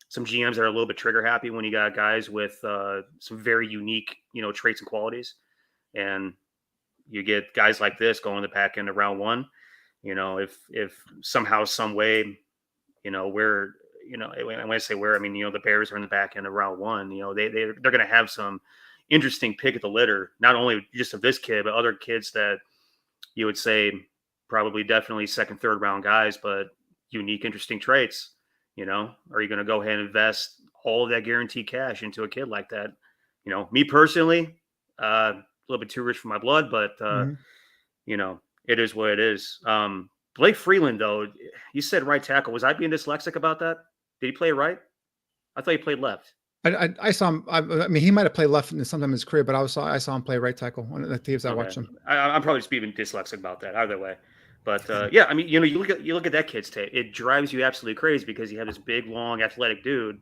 some GMs that are a little bit trigger happy when you got guys with some very unique, traits and qualities. And you get guys like this going the back end of round 1. If somehow, some way, where, when I say where, I mean, the Bears are in the back end of round 1, they're going to have some interesting pick at the litter, not only just of this kid, but other kids that you would say probably definitely second, third round guys, but unique, interesting traits. You know, are you going to go ahead and invest all of that guaranteed cash into a kid like that? You know, me personally, a little bit too rich for my blood, but Mhm. you know, it is what it is. Blake Freeland, though, you said right tackle. Was I being dyslexic about that? Did he play right? I thought he played left. I saw him. I mean, he might have played left sometime in his career, but I saw him play right tackle on the teams I Okay, watched him. I'm probably just being dyslexic about that. Either way, but yeah, I mean, you know, you look at that kid's tape. It drives you absolutely crazy because you have this big, long, athletic dude,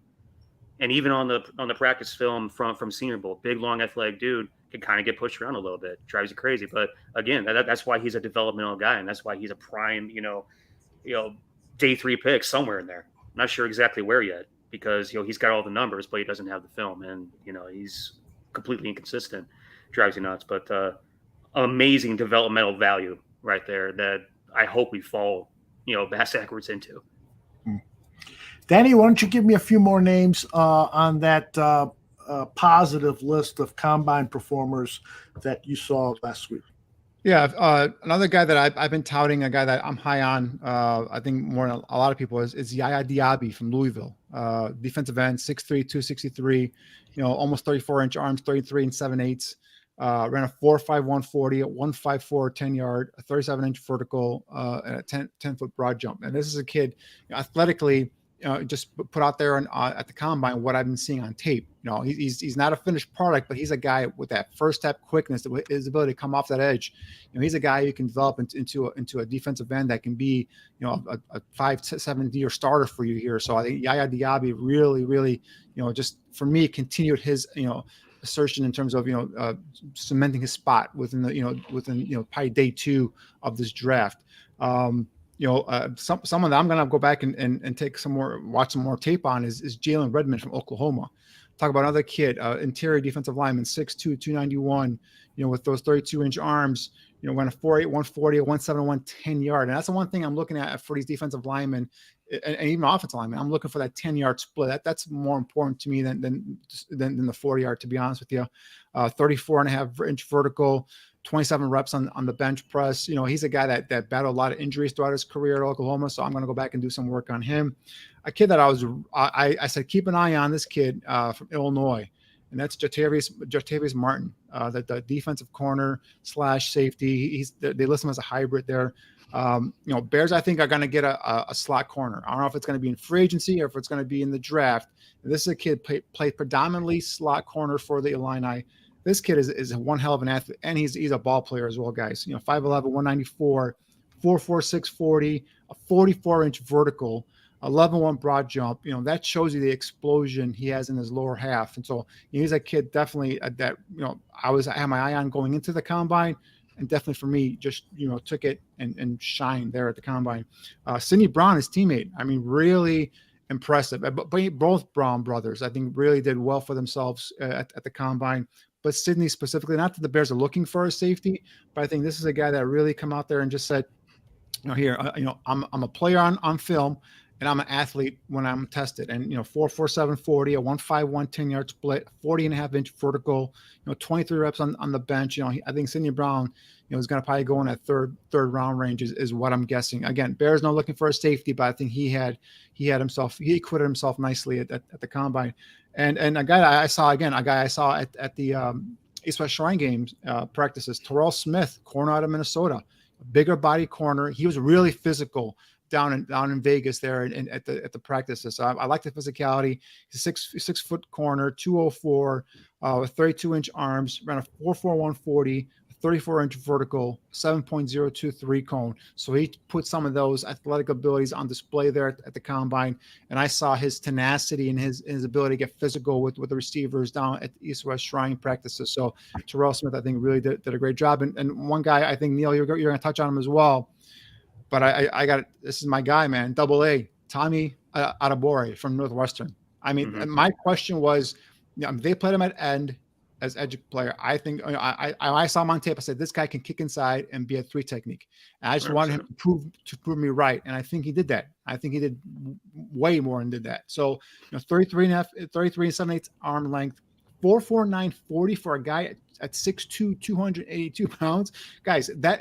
and even on the practice film from Senior Bowl, big, long, athletic dude can kind of get pushed around a little bit. Drives you crazy. But again, that's why he's a developmental guy, and that's why he's a prime, you know, day 3 pick somewhere in there. I'm not sure exactly where yet because he's got all the numbers, but he doesn't have the film, and he's completely inconsistent. Drives you nuts. But amazing developmental value right there that I hope we fall bass backwards into. Danny, why don't you give me a few more names on that positive list of combine performers that you saw last week? Yeah, another guy that I've been touting, a guy that I'm high on, I think more than a lot of people is Yaya Diaby from Louisville, defensive end, 6'3", 263, almost 34-inch arms, 33 and 7/8. Ran a 4.5 40, a 1.54 10-yard, a 37-inch vertical, and a 10-foot broad jump. And this is a kid athletically. Just put out there at the combine what I've been seeing on tape. He's not a finished product, but he's a guy with that first step quickness, his ability to come off that edge. He's a guy you can develop into a defensive end that can be, a 5-7 year starter for you here. So I think Yaya Diaby really, really, just for me, continued his, assertion in terms of cementing his spot within probably day 2 of this draft. Someone that I'm going to go back and take watch some more tape on is Jalen Redmond from Oklahoma. Talk about another kid, interior defensive lineman, 6'2", 291, with those 32-inch arms, went a 4.8, 140, a 171, 10-yard. And that's the one thing I'm looking at for these defensive linemen and even offensive linemen. I'm looking for that 10-yard split. That's more important to me than the 40-yard, to be honest with you. 34.5-inch vertical, 27 reps on the bench press. He's a guy that battled a lot of injuries throughout his career at Oklahoma, so I'm going to go back and do some work on him. A kid that I said keep an eye on, this kid from Illinois, and that's Jatavius Martin, the defensive corner / safety. They list him as a hybrid there. Bears I think are going to get a slot corner. I don't know if it's going to be in free agency or if it's going to be in the draft. And this is a kid played predominantly slot corner for the Illini. This kid is one hell of an athlete, and he's a ball player as well, guys. 5'11", 194, 4.4, 640, a 44-inch vertical, 11.1 broad jump. That shows you the explosion he has in his lower half. And so he's a kid definitely that I had my eye on going into the combine, and definitely for me just took it and shined there at the combine. Sidney Brown, his teammate, I mean, really impressive. But both Brown brothers, I think, really did well for themselves at the combine. But Sidney specifically, not that the Bears are looking for a safety, but I think this is a guy that really come out there and just said, here, I'm a player on film, and I'm an athlete when I'm tested. And 4.4, 740, a 1.51 10-yard split, 40.5-inch vertical, 23 reps on the bench. I think Sidney Brown, is going to probably go in that third round range is what I'm guessing. Again, Bears not looking for a safety, but I think he acquitted himself nicely at the combine. And a guy I saw at the East West Shrine Games practices, Terrell Smith, corner out of Minnesota, a bigger body corner. He was really physical down in Vegas there and at the practices. So I like the physicality. He's a 6 foot corner, 204, with 32-inch arms, ran a 4.4 140. 34-inch vertical, 7.023 cone. So he put some of those athletic abilities on display there at the combine. And I saw his tenacity and his ability to get physical with the receivers down at the East West Shrine practices. So Terrell Smith, I think, really did a great job. And one guy, I think, Neil, you're going to touch on him as well. But I got this is my guy, man. Double A, Tommy Adebawore from Northwestern. I mean, my question was, they played him at end as edge player. I think I saw him on tape. I said, this guy can kick inside and be a 3 technique. And I just 100%. Wanted him to prove me right. And I think he did that. I think he did way more and did that. So 33 and 7/8 arm length, 4.49 40 for a guy at 6'2", 282 pounds. Guys, I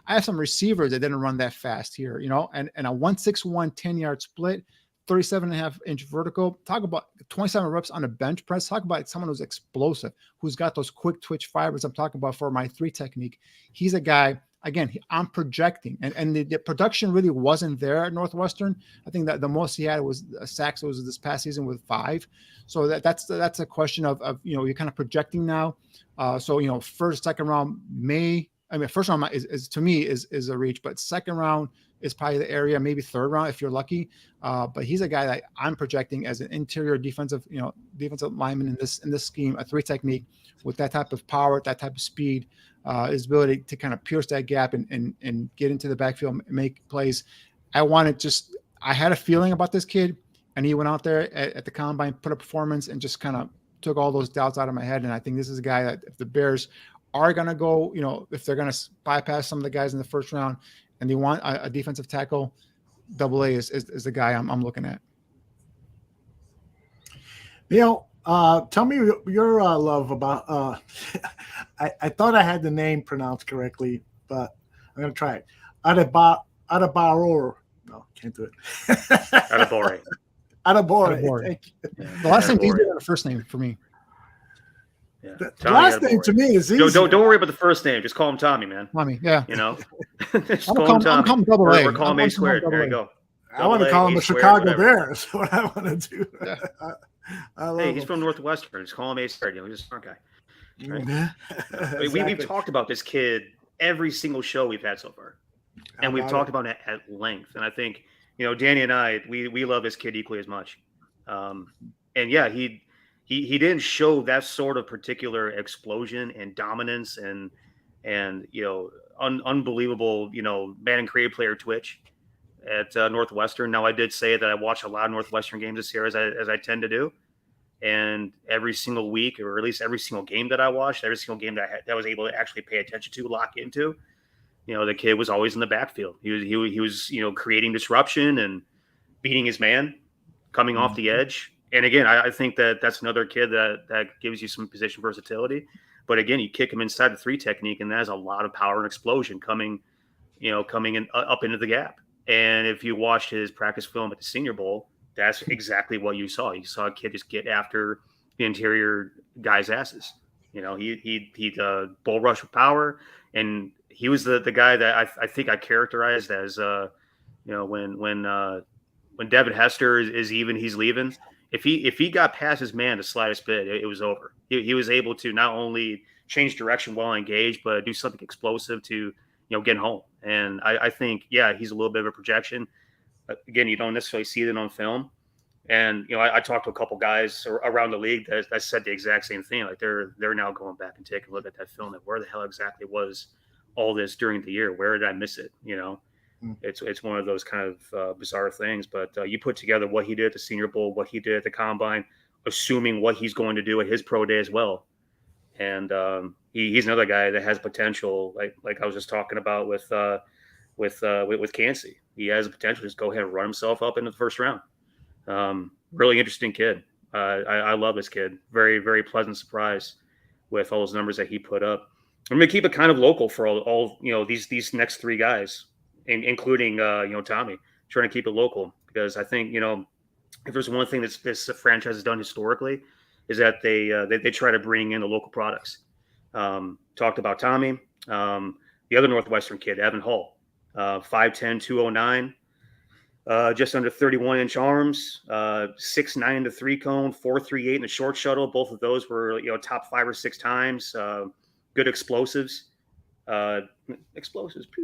have some receivers that didn't run that fast here, and a 1.61 10-yard split, 37.5-inch vertical. Talk about 27 reps on a bench press. Talk about someone who's explosive, who's got those quick twitch fibers I'm talking about for my 3 technique. He's a guy, again, I'm projecting, and the production really wasn't there at Northwestern. I think that the most he had was sacks was this past season with 5. So that's a question of you're kind of projecting now. So first, second round first round is to me is a reach, but second round is probably the area, maybe third round if you're lucky. But he's a guy that I'm projecting as an interior defensive lineman in this scheme, a 3 technique with that type of power, that type of speed, his ability to kind of pierce that gap and get into the backfield, and make plays. I had a feeling about this kid, and he went out there at the combine, put a performance, and just kind of took all those doubts out of my head. And I think this is a guy that if the Bears are going to go, if they're going to bypass some of the guys in the first round and they want a defensive tackle, AA is the guy I'm looking at. Niel, tell me your love about I thought I had the name pronounced correctly, but I'm going to try it. Adebayor. No, can't do it. Adebawore. Adebawore. Thank you. Yeah. The last name's easier than the first name for me. Yeah. The last name to me is easy. Don't worry about the first name. Just call him Tommy, man. Tommy, yeah. Just call him Tommy. I'm double A. We're calling him A squared. There you go. I want to call him the Chicago Bears. What I want to do. Yeah. He's from Northwestern. Just call him A squared. He's a smart guy. Right? Exactly. We've talked about this kid every single show we've had so far, and we've talked about it at length. And I think Danny and I we love this kid equally as much. And yeah, he didn't show that sort of particular explosion and dominance and unbelievable man and creative player twitch at Northwestern. Now I did say that I watched a lot of Northwestern games this year as I tend to do, and every single week, or at least every single game that I watched, every single game that I was able to actually pay attention to, lock into, the kid was always in the backfield. He was creating disruption and beating his man, coming off the edge. And again, I think that's another kid that gives you some position versatility. But again, you kick him inside the 3 technique, and that has a lot of power and explosion coming in up into the gap. And if you watched his practice film at the Senior Bowl, that's exactly what you saw. You saw a kid just get after the interior guys' asses. He bull rush with power, and he was the guy that I think I characterized as when Devin Hester is even, he's leaving. If he got past his man the slightest bit, it was over. He was able to not only change direction while engaged, but do something explosive to get home. And I think he's a little bit of a projection. Again, you don't necessarily see it on film. And I talked to a couple guys around the league that said the exact same thing. Like they're now going back and taking a look at that film and where the hell exactly was all this during the year? Where did I miss it? It's one of those kind of bizarre things. But you put together what he did at the Senior Bowl, what he did at the Combine, assuming what he's going to do at his pro day as well. And he's another guy that has potential, like I was just talking about with Cansey. He has the potential to just go ahead and run himself up into the first round. Really interesting kid. I love this kid. Very, very pleasant surprise with all those numbers that he put up. I'm going to keep it kind of local for all these next 3 guys, including Tommy. Trying to keep it local because I think if there's one thing this franchise has done historically, is that they try to bring in the local products. Talked about Tommy, the other Northwestern kid, Evan Hull, 5'10", 209, just under 31-inch arms, 6'9" in the 3-cone, 4.38 in the short shuttle. Both of those were top 5 or 6 times. Good explosives, pew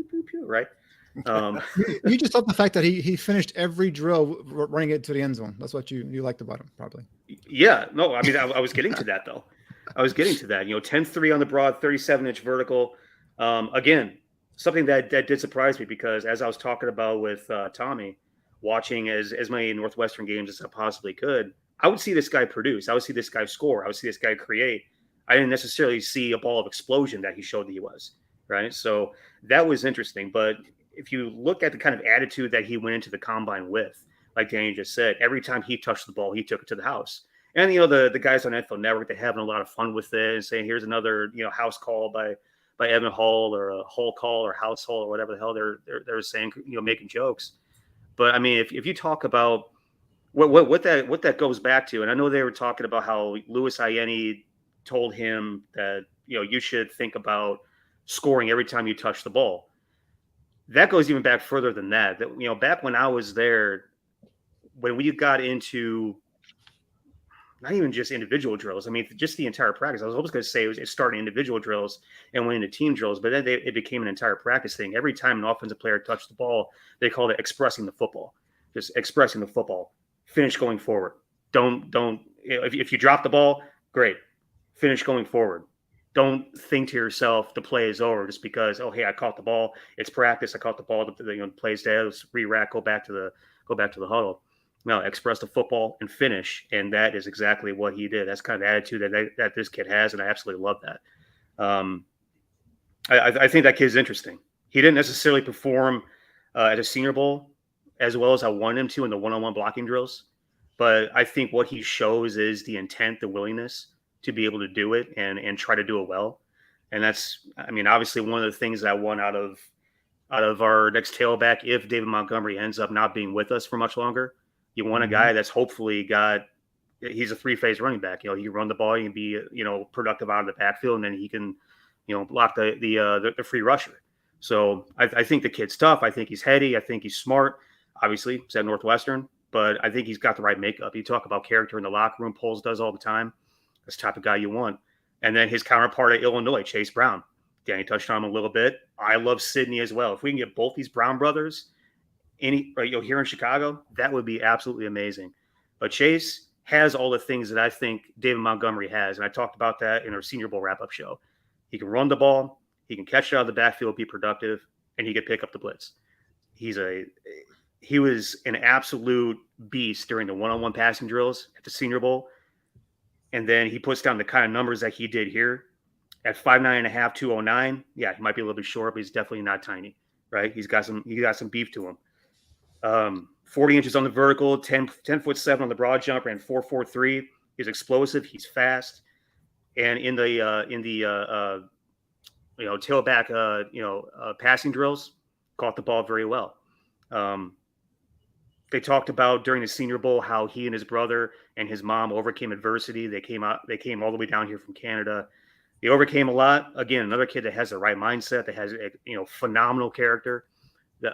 pew pew, right? You just thought the fact that he finished every drill running it to the end zone. That's what you liked about him, probably. Yeah, no, I mean, I was getting to that though. I was getting to that. 10-3 on the broad, 37-inch vertical. Again, something that did surprise me because as I was talking about with Tommy, watching as many Northwestern games as I possibly could, I would see this guy produce. I would see this guy score. I would see this guy create. I didn't necessarily see a ball of explosion that he showed that he was, right? So that was interesting. But if you look at the kind of attitude that he went into the Combine with, like Danny just said, every time he touched the ball, he took it to the house. And, the guys on NFL Network, they're having a lot of fun with it and saying, here's another, house call by Evan Hull or a Hull call or house Hull or whatever the hell they're saying, making jokes. But I mean, if you talk about what that goes back to, and I know they were talking about how Louis Ayeni told him that you should think about scoring every time you touch the ball. That goes even back further than that. That back when I was there, when we got into not even just individual drills. I mean, just the entire practice. I was always going to say it started individual drills and went into team drills, but then it became an entire practice thing. Every time an offensive player touched the ball, they called it expressing the football. Just expressing the football. Finish going forward. Don't. If you drop the ball, great. Finish going forward. Don't think to yourself the play is over just because hey, I caught the ball. It's practice. I caught the ball. The play's dead. Let's re-rack. Go back to the huddle. No, express the football and finish, and that is exactly what he did. That's kind of the attitude that this kid has, and I absolutely love that. I think that kid's interesting. He didn't necessarily perform at a Senior Bowl as well as I wanted him to in the one-on-one blocking drills, but I think what he shows is the intent, the willingness to be able to do it and try to do it well. And that's, I mean, obviously one of the things that I want out of our next tailback, if David Montgomery ends up not being with us for much longer. You want a guy that's hopefully he's a three-phase running back. He can run the ball, he can be, productive out of the backfield, and then he can, block the free rusher. So I think the kid's tough. I think he's heady. I think he's smart. Obviously, he's at Northwestern, but I think he's got the right makeup. You talk about character in the locker room, Poles does all the time. That's the type of guy you want. And then his counterpart at Illinois, Chase Brown. Danny touched on him a little bit. I love Sidney as well. If we can get both these Brown brothers here in Chicago, that would be absolutely amazing. But Chase has all the things that I think David Montgomery has, and I talked about that in our Senior Bowl wrap-up show. He can run the ball, he can catch it out of the backfield, be productive, and he can pick up the blitz. He was an absolute beast during the one-on-one passing drills at the Senior Bowl, and then he puts down the kind of numbers that he did here at 5'9.5", 209. Yeah, he might be a little bit short, but he's definitely not tiny, right? He got some beef to him. 40 inches on the vertical, 10'7" on the broad jump, ran 4.43. He's explosive. He's fast. And in the tailback, passing drills, caught the ball very well. They talked about during the Senior Bowl how he and his brother and his mom overcame adversity. They came all the way down here from Canada. They overcame a lot. Again, another kid that has the right mindset, that has phenomenal character.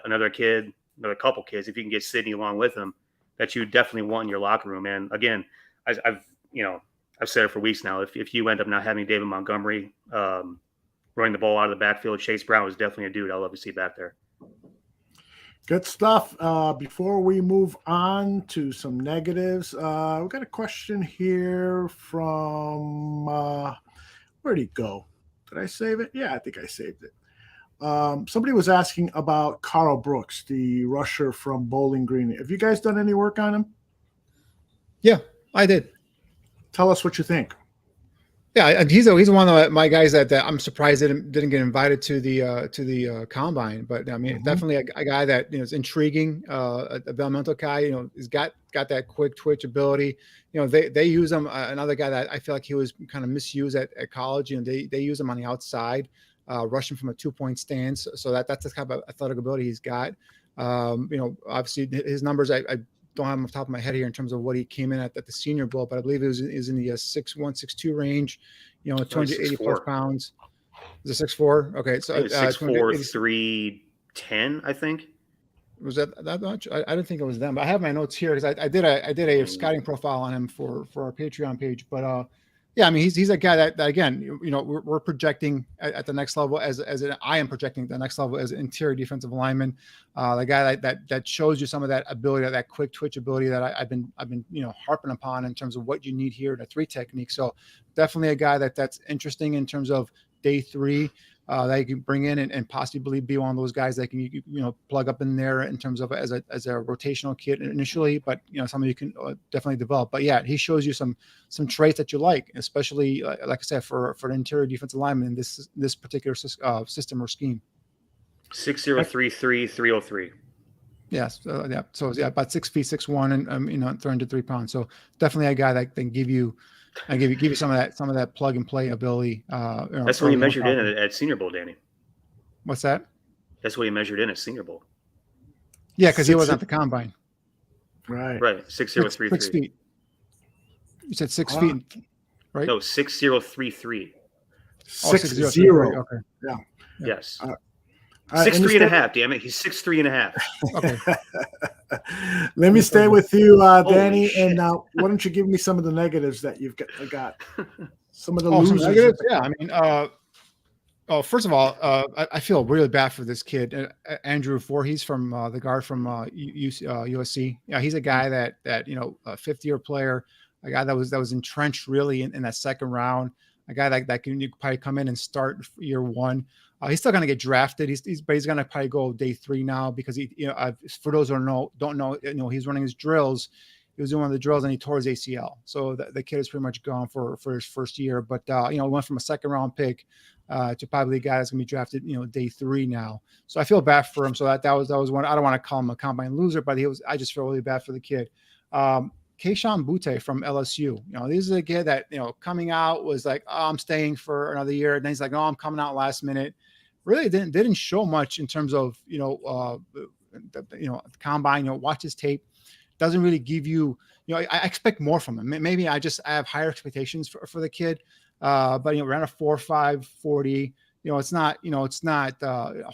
Another couple kids, if you can get Sidney along with them, that you definitely want in your locker room. And again, I've said it for weeks now. If you end up not having David Montgomery running the ball out of the backfield, Chase Brown was definitely a dude I'd love to see back there. Good stuff. Before we move on to some negatives, we got a question here from where'd he go? Did I save it? Yeah, I think I saved it. Somebody was asking about Carl Brooks, the rusher from Bowling Green. Have you guys done any work on him? Yeah, I did. Tell us what you think. Yeah, he's one of my guys that I'm surprised didn't get invited to the combine. But I mean, definitely a guy that is intriguing, a developmental guy. He's got that quick twitch ability. They use him. Another guy that I feel like he was kind of misused at college. They use him on the outside, rushing from a 2-point stance. So that's the kind of athletic ability he's got. Obviously his numbers I don't have them off the top of my head here in terms of what he came in at the Senior Bowl, but I believe it was in the 6'1", 6'2" range, 280 plus pounds. Is it 6'4"? Okay. So 6'4", 310, I think. Was that much? I didn't think it was them, but I have my notes here because I did a scouting profile on him for our Patreon page. But yeah, I mean, he's a guy that again, we're projecting at the next level I am projecting the next level as an interior defensive lineman, the guy that shows you some of that ability, that quick twitch ability that I've been harping upon in terms of what you need here in a 3 technique. So definitely a guy that's interesting in terms of day 3. That you can bring in and possibly be one of those guys that can plug up in there in terms of as a rotational kid initially, but something you can definitely develop. But yeah, he shows you some traits that you like, especially like I said for an interior defensive lineman in this particular system or scheme. 6'0", 303. Yes, yeah. So yeah, about 6 feet 6'1", and 303 pounds. So definitely a guy that can give you some of that plug and play ability. That's what he measured in at Senior Bowl, Danny. What's that? That's what he measured in at Senior Bowl. Yeah, because he wasn't at the combine. Right. 6033. 6 feet. You said 6 Wow. feet, right? No, 6033. Oh, 6-0. Okay. Yeah. Yes. All right, Six let me three and a stay- half. Damn it, he's 6'3.5". Okay. Let me stay with you, Danny, shit. and why don't you give me some of the negatives that you've got? Some of the Some losers. negatives? Yeah. I mean, first of all, I feel really bad for this kid, Andrew Voorhees from the guard from USC. Yeah, he's a guy that a 50-year player, a guy that was entrenched really in that second round, a guy that can probably come in and start year one. He's still going to get drafted. But he's going to probably go day 3 now because for those who don't know, he's running his drills. He was doing one of the drills and he tore his ACL. So the kid is pretty much gone for his first year. But went from a second round pick to probably a guy that's going to be drafted, day 3 now. So I feel bad for him. So that was one. I don't want to call him a combine loser, but I just feel really bad for the kid. Keishawn Butte from LSU. This is a kid that, coming out was like, oh, I'm staying for another year. And then he's like, no, I'm coming out last minute. Really didn't show much in terms of, the combine, watch his tape. Doesn't really give you, I expect more from him. Maybe I have higher expectations for the kid. But, ran a 4.5 40, it's not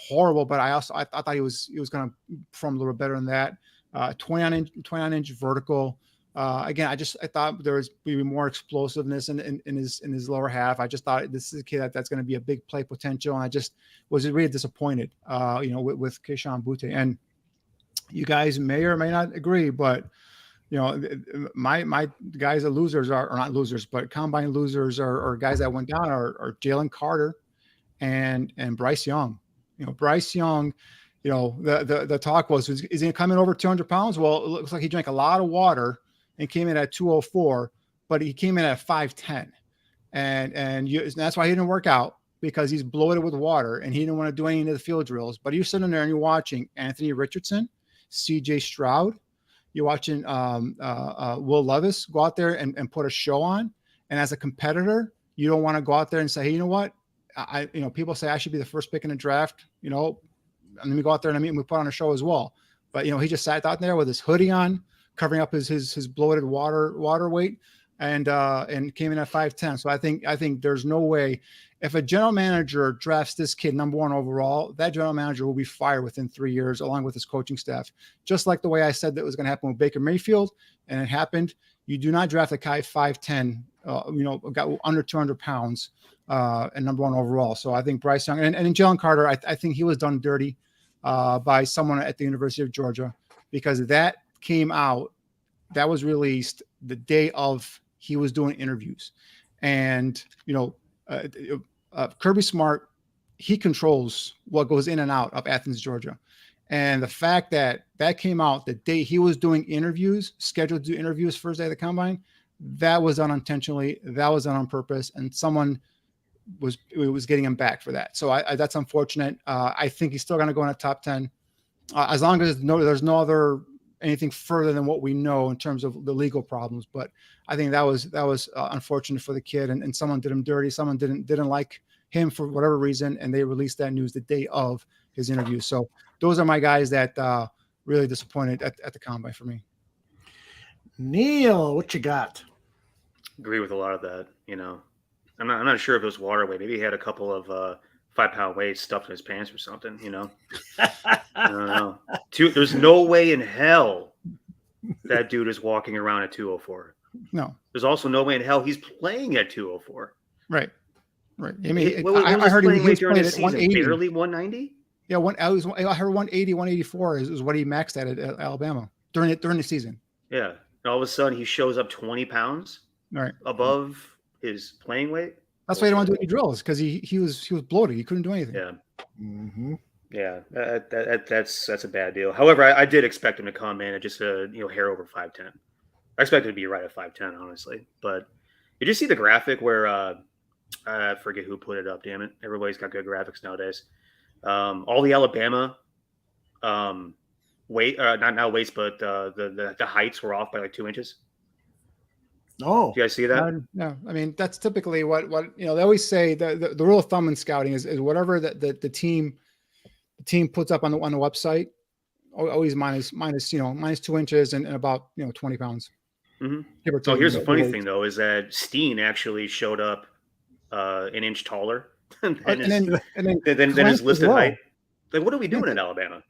horrible, but I thought he was going to perform a little better than that. 29-inch vertical. Again, I thought there was be more explosiveness in his lower half. I just thought this is a kid that's going to be a big play potential. And I just was really disappointed, with Keishawn Butte. And you guys may or may not agree, but my guys that losers are not losers, but combine losers are guys that went down are Jalen Carter and Bryce Young. Bryce Young, the talk was, is he going to come in over 200 pounds? Well, it looks like he drank a lot of water and came in at 204, but he came in at 5'10", and that's why he didn't work out, because he's bloated with water and he didn't want to do any of the field drills. But you're sitting there and you're watching Anthony Richardson, CJ Stroud. You're watching Will Levis go out there and put a show on. And as a competitor, you don't want to go out there and say, hey, you know what? People say I should be the first pick in the draft. Let me go out there and we put on a show as well. But he just sat out there with his hoodie on, covering up his bloated water weight, and came in at 5'10". So I think there's no way, if a general manager drafts this kid number 1 overall, that general manager will be fired within 3 years, along with his coaching staff. Just like the way I said that was going to happen with Baker Mayfield, and it happened. You do not draft a guy 5'10", got under 200 pounds, and number 1 overall. So I think Bryce Young and Jalen Carter, I think he was done dirty by someone at the University of Georgia, because that came out, that was released the day of he was doing interviews. And, Kirby Smart, he controls what goes in and out of Athens, Georgia. And the fact that came out the day he was doing interviews, scheduled to do interviews first day of the combine, that was done unintentionally. That was done on purpose. And someone was getting him back for that. So that's unfortunate. I think he's still going to go in the top 10 as long as there's no other anything further than what we know in terms of the legal problems. But I think that was unfortunate for the kid, and someone did him dirty. Someone didn't like him for whatever reason, and they released that news the day of his interview. So those are my guys that really disappointed at the combine for me. Niel, what you got? Agree with a lot of that. I'm not sure if it was water weight. Maybe he had a couple of 5-pound weights stuffed in his pants or something. I don't know. There's no way in hell that dude is walking around at 204. No. There's also no way in hell he's playing at 204. Right. I mean, I heard he was during playing the at season, 180. barely 190. Yeah, I heard 180, 184 is what he maxed at Alabama during the season. Yeah. And all of a sudden, he shows up 20 pounds above his playing weight. That's why he didn't want to do any drills, because he was bloated. He couldn't do anything. Yeah. Mm-hmm. Yeah, that's a bad deal. However, I did expect him to come in at just a hair over 5'10". I expected him to be right at 5'10", honestly. But did you see the graphic where I forget who put it up? Damn it! Everybody's got good graphics nowadays. All the Alabama weight, not weights, but the heights were off by like 2 inches. Oh, do you guys see that? No, I mean that's typically what they always say. The rule of thumb in scouting is whatever the team puts up on the website always minus 2 inches and about 20 pounds. Mm-hmm. Give or So take. here's the funny thing, though, is that Steen actually showed up an inch taller than And his then than Clance his as listed well. height. Like, what are we doing Clance- in Alabama?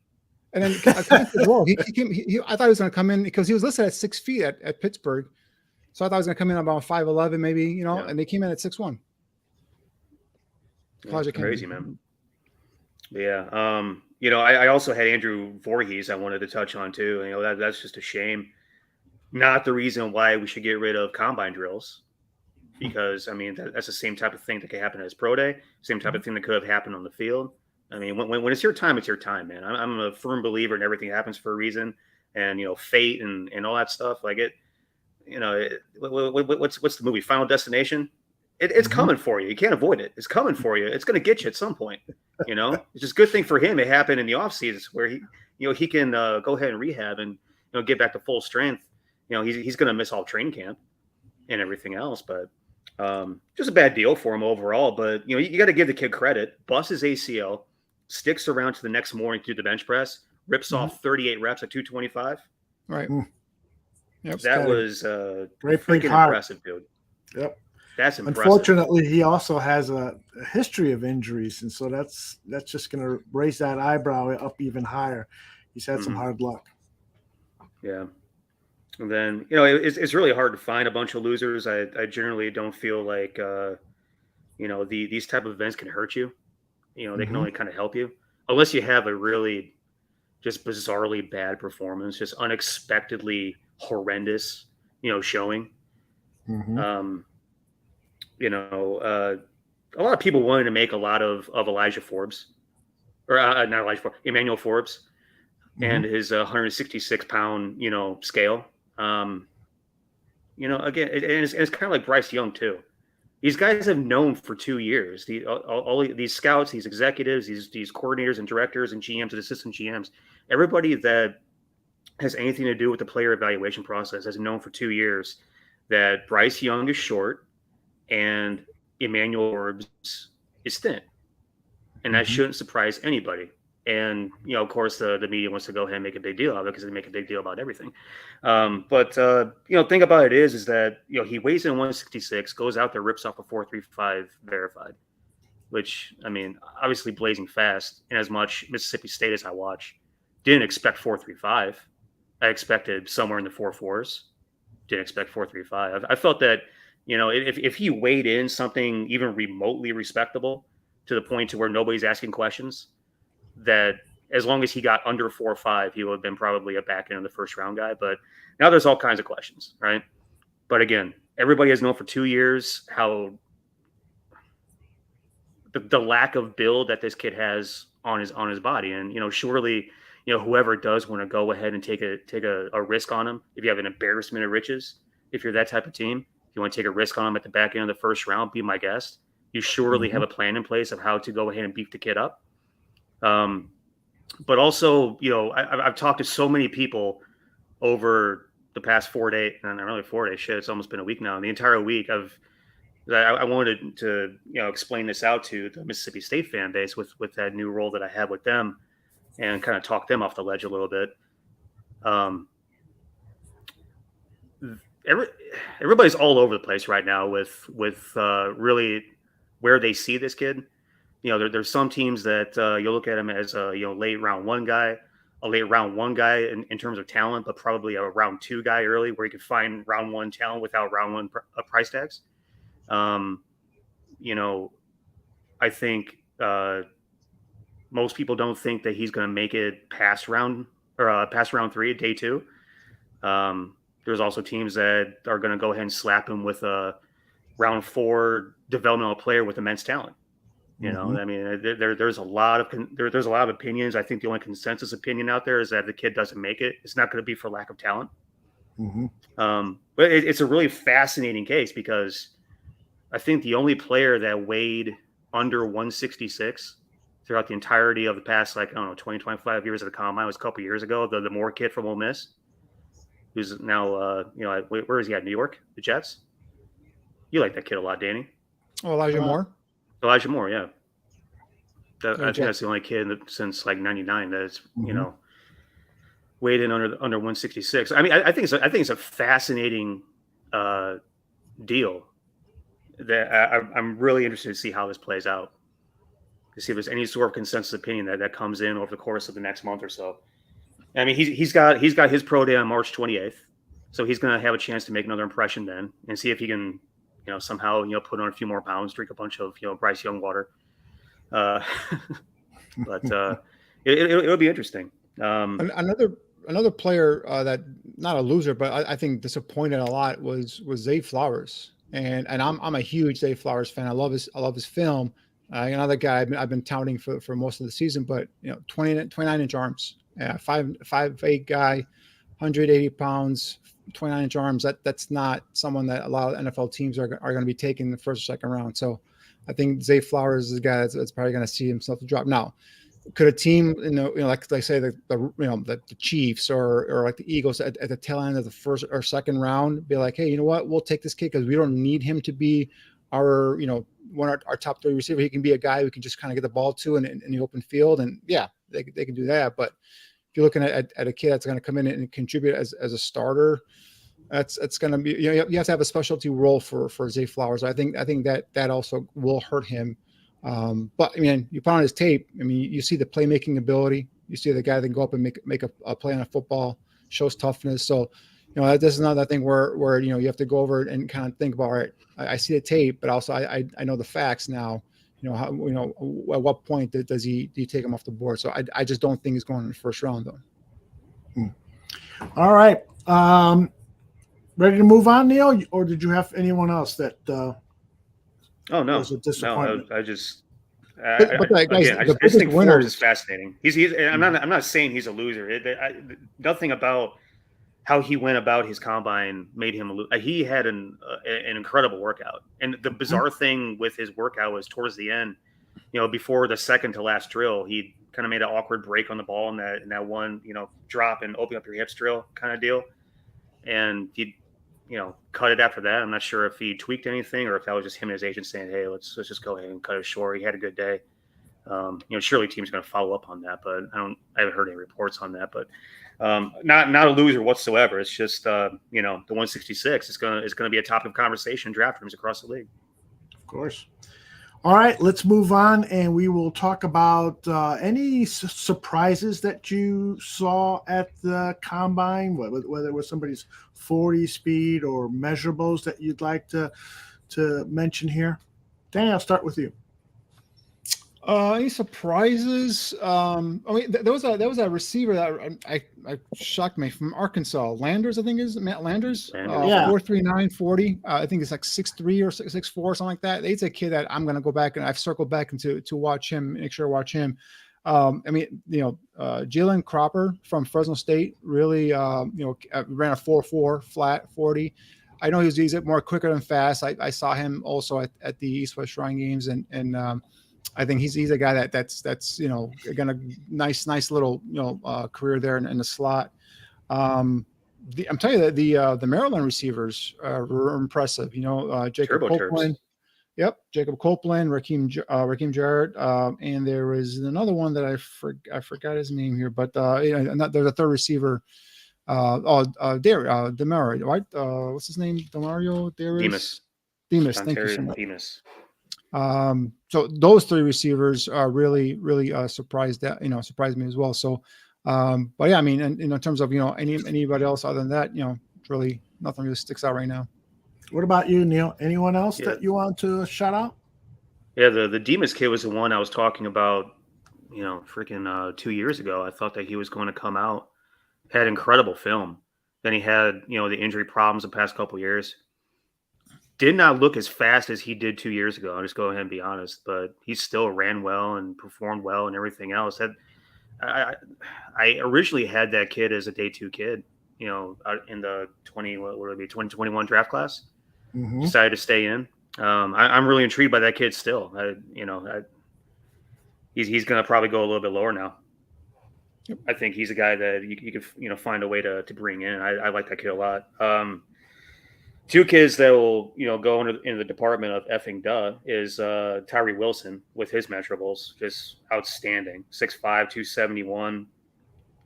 And then Clance as well. He came. I thought he was going to come in because he was listed at 6 feet at Pittsburgh. So I thought he was going to come in about 5'11", maybe, Yeah. and they came in at 6'1". Yeah, crazy, man. Yeah. I also had Andrew Voorhees I wanted to touch on too. That's just a shame. Not the reason why we should get rid of combine drills, because I mean that's the same type of thing that could happen at his pro day, same type of thing that could have happened on the field. I mean, when it's your time, man. I'm a firm believer in everything happens for a reason, and fate and all that stuff. Like it, what's the movie Final Destination? It's coming for you. You can't avoid it. It's coming for you. It's going to get you at some point. It's just a good thing for him. It happened in the off seasons where he can go ahead and rehab and get back to full strength. He's going to miss all training camp and everything else, but just a bad deal for him overall. But you got to give the kid credit. Busts his ACL, sticks around to the next morning to do the bench press, rips off 38 reps at 225. Right. Yep. That was great, freaking impressive, dude. Yep. That's impressive. Unfortunately, he also has a history of injuries, and so that's just going to raise that eyebrow up even higher. He's had some hard luck. Yeah. And then, it's really hard to find a bunch of losers. I generally don't feel like, these type of events can hurt you. They can only kind of help you unless you have a really just bizarrely bad performance, just unexpectedly horrendous, showing. A lot of people wanted to make a lot of Elijah Forbes, or not Elijah Forbes, Emmanuel Forbes, and his 166-pound, scale. Again, it's kind of like Bryce Young too. These guys have known for 2 years. All these scouts, these executives, these coordinators and directors and GMs and assistant GMs, everybody that has anything to do with the player evaluation process has known for 2 years that Bryce Young is short and Emmanuel Forbes is thin. And that shouldn't surprise anybody. And, of course, the media wants to go ahead and make a big deal out of it because they make a big deal about everything. But thing about it is that, he weighs in 166, goes out there, rips off a 4.35 verified, which, I mean, obviously blazing fast. And as much Mississippi State as I watch, didn't expect 4.35. I expected somewhere in the 4.4s. Didn't expect 4.35. I felt that, if he weighed in something even remotely respectable to the point to where nobody's asking questions, that as long as he got under 4.5, he would have been probably a back end of the first round guy. But now there's all kinds of questions, right? But again, everybody has known for 2 years how the lack of build that this kid has on his body. And, surely, whoever does want to go ahead and take a risk on him, if you have an embarrassment of riches, if you're that type of team, if you want to take a risk on him at the back end of the first round, be my guest. You surely have a plan in place of how to go ahead and beef the kid up. But also, I've talked to so many people over the past 4 days, and not really 4 days, shit, it's almost been a week now. And the entire week I wanted to, explain this out to the Mississippi State fan base with that new role that I have with them and kind of talk them off the ledge a little bit. Everybody's all over the place right now with really where they see this kid. There's some teams that you'll look at him as a late round one guy in terms of talent, but probably a round 2 guy early where you could find round 1 talent without round 1 price tags. I think most people don't think that he's going to make it past round 3, day 2. There's also teams that are going to go ahead and slap him with a round 4 developmental player with immense talent. I mean, there's a lot of opinions. I think the only consensus opinion out there is that if the kid doesn't make it, it's not going to be for lack of talent. But it's a really fascinating case because I think the only player that weighed under 166 throughout the entirety of the past, 20, 25 years of the combine was a couple years ago. The Moore kid from Ole Miss, who's now, where is he at? New York, the Jets. You like that kid a lot, Danny? Oh, Elijah Moore. Elijah Moore, yeah. I think that's the only kid since 99 that is, weighed in under 166. I mean, I think it's a fascinating deal that I'm really interested to see how this plays out. To see if there's any sort of consensus opinion that comes in over the course of the next month or so. I mean, he's got his pro day on March 28th, so he's going to have a chance to make another impression then, and see if he can, somehow put on a few more pounds, drink a bunch of Bryce Young water. But it'll be interesting. Another player that not a loser, but I think disappointed a lot was Zay Flowers, and I'm a huge Zay Flowers fan. I love his film. Another guy I've been touting for most of the season, but 29-inch arms, 5'8" guy, 180 pounds, 29-inch arms. That's not someone that a lot of NFL teams are going to be taking in the first or second round. So I think Zay Flowers is a guy that's probably going to see himself drop. Now, could a team, like they say the Chiefs or like the Eagles at the tail end of the first or second round, be like, hey, you know what, we'll take this kid because we don't need him to be our our top 3 receiver. He can be a guy we can just kind of get the ball to in the open field, and yeah, they can do that. But if you're looking at a kid that's going to come in and contribute as a starter, that's going to be you have to have a specialty role for Zay Flowers. I think that also will hurt him. But I mean, you put on his tape. I mean, you see the playmaking ability. You see the guy that can go up and make a play on a football, shows toughness. So, this is another thing where you have to go over and kind of think about, all right, I see the tape, but also I know the facts now. At what point do you take him off the board? So I just don't think he's going in the first round though. All right. Ready to move on, Neil, or did you have anyone else that? Oh no! Was a disappointment. No, I just. Guys, I just think Forbes is fascinating. I'm not saying he's a loser. Nothing about how he went about his combine made him a loser. He had an incredible workout, and the bizarre thing with his workout was towards the end. Before the second to last drill, he kind of made an awkward break on the ball in that one drop and open up your hips drill kind of deal, and he cut it after that. I'm not sure if he tweaked anything or if that was just him and his agent saying, hey, let's just go ahead and cut it short. He had a good day. Surely team's going to follow up on that, but I haven't heard any reports on that, but not a loser whatsoever. It's just, the 166 is going to be a topic of conversation in draft rooms across the league. Of course. All right, let's move on, and we will talk about any surprises that you saw at the combine, whether it was somebody's 40 speed or measurables that you'd like to mention here. Danny, I'll start with you. Any surprises? There was a receiver that I shocked me from Arkansas. Landers, I think is Matt Landers. 4.39 40. I think it's like 6'3" or 6'4", something like that. He's a kid that I'm going to go back and I've circled back to watch him, make sure I watch him. Jalen Cropper from Fresno State really, ran a 4.4 flat 40. I know he's more quicker than fast. I saw him also at the East West Shrine games, and I think he's a guy that's got a nice little career there in the slot. I'm telling you that the Maryland receivers were impressive. Jacob Copeland. Yep, Jacob Copeland, Raheem Jarrett, and there was another one that I forgot his name here, but there's a third receiver. Demario, right? What's his name? Demario Darius? Demas. Thank you so much. Demas. So those 3 receivers are really surprised me as well. So, but yeah, I mean, and in terms of anybody else other than that, really nothing really sticks out right now. What about you, Neil? Anyone else that you want to shout out? Yeah, the Demas kid was the one I was talking about, freaking 2 years ago. I thought that he was going to come out, had incredible film. Then he had, the injury problems the past couple of years. Did not look as fast as he did 2 years ago. I'll just go ahead and be honest, but he still ran well and performed well and everything else. I originally had that kid as a day 2 kid, in the 2021 draft class. Mm-hmm. Decided to stay in. I'm really intrigued by that kid still. He's going to probably go a little bit lower now. Yep. I think he's a guy that you could find a way to bring in. I like that kid a lot. 2 kids that will go into the department of effing duh is Tyree Wilson with his measurables, just outstanding. 6'5", 271.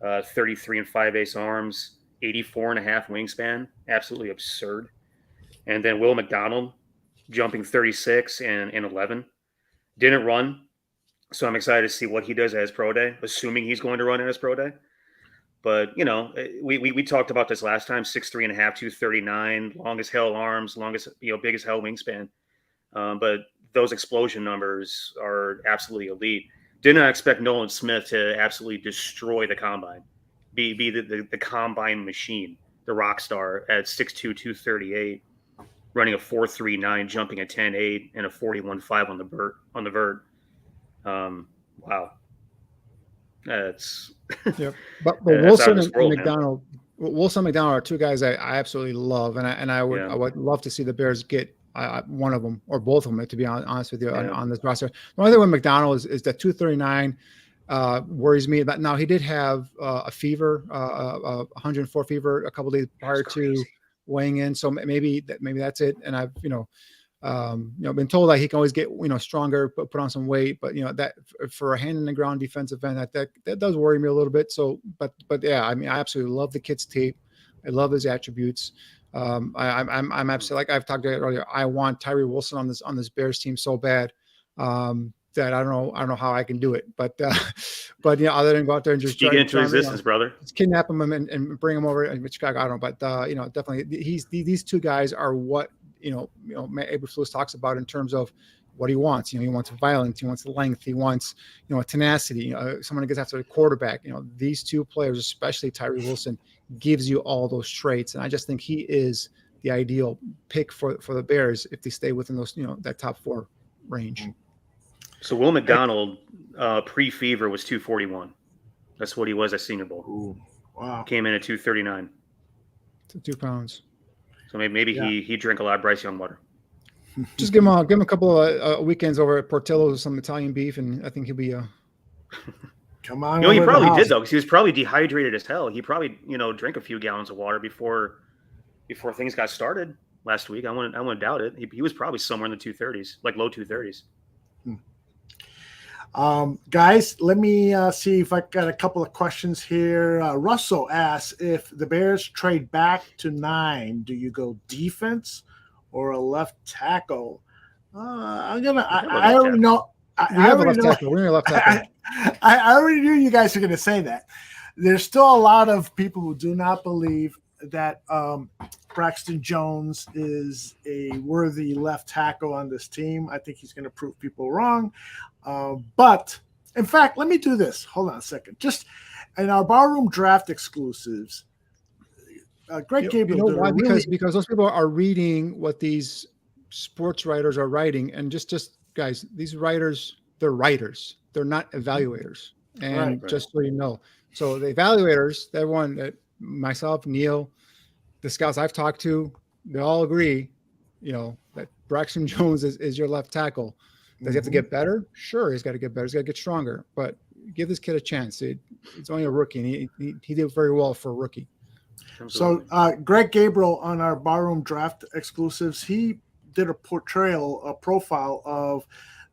33 and 5/8 arms, 84.5 wingspan. Absolutely absurd. And then Will McDonald jumping 36 and 11. Didn't run. So I'm excited to see what he does at his pro day, assuming he's going to run at his pro day. But, we talked about this last time, 6'3 and a half, 239, long as hell arms, longest, big as hell wingspan. But those explosion numbers are absolutely elite. Did not expect Nolan Smith to absolutely destroy the combine, be the combine machine, the rock star at 6'2", 238, running a 4.39, jumping a 10.8, and a 41.5 on the vert. Wow. That's yeah. But that's out Wilson of this and world, man. McDonald, Wilson and McDonald are two guys I absolutely love, and I would love to see the Bears get one of them or both of them, to be honest with you, on this roster. The only thing with McDonald is that 239 worries me. But now he did have a fever, 104 fever a couple days prior to weighing in, so maybe that's it. And I've been told that he can always get stronger, put on some weight, but that for a hand in the ground defensive end, that does worry me a little bit. So, but yeah, I mean, I absolutely love the kid's tape. I love his attributes. I'm absolutely, like I've talked about earlier, I want Tyree Wilson on this Bears team so bad that I don't know how I can do it, but other than go out there and just speak into existence, brother. Just kidnap him and bring him over to Chicago. I don't know, but definitely these two guys are what Eberflus talks about in terms of what he wants. He wants violence, he wants length, he wants tenacity. Someone who gets after the quarterback. These two players, especially Tyree Wilson, gives you all those traits, and I just think he is the ideal pick for the Bears if they stay within those that top 4 range. So Will McDonald pre-fever was 241. That's what he was at Senior Bowl. Ooh, wow. Came in at 239. 2 pounds. So maybe he drank a lot of Bryce Young water. Just give him a couple of weekends over at Portillo's with some Italian beef, and I think he'll be come on. He probably did though, because he was probably dehydrated as hell. He probably drank a few gallons of water before things got started last week. I wouldn't doubt it. He was probably somewhere in the 230s, like low 230s. Guys, let me see if I got a couple of questions here. Russell asks, if the Bears trade back to 9, do you go defense or a left tackle? I already know. I already knew you guys are going to say that. There's still a lot of people who do not believe that Braxton Jones is a worthy left tackle on this team. I think he's going to prove people wrong. But in fact, let me do this. Hold on a second. Just in our Barroom Draft exclusives, Greg Gabriel. Why? Because those people are reading what these sports writers are writing, and just guys, these writers, they're writers. They're not evaluators. And just so you know, so the evaluators, everyone that myself, Niel, the scouts I've talked to, they all agree, that Braxton Jones is your left tackle. Does he have to get better? Sure, he's got to get better. He's got to get stronger. But give this kid a chance. He's only a rookie, and he did very well for a rookie. So Greg Gabriel on our Barroom Draft exclusives, he did a profile of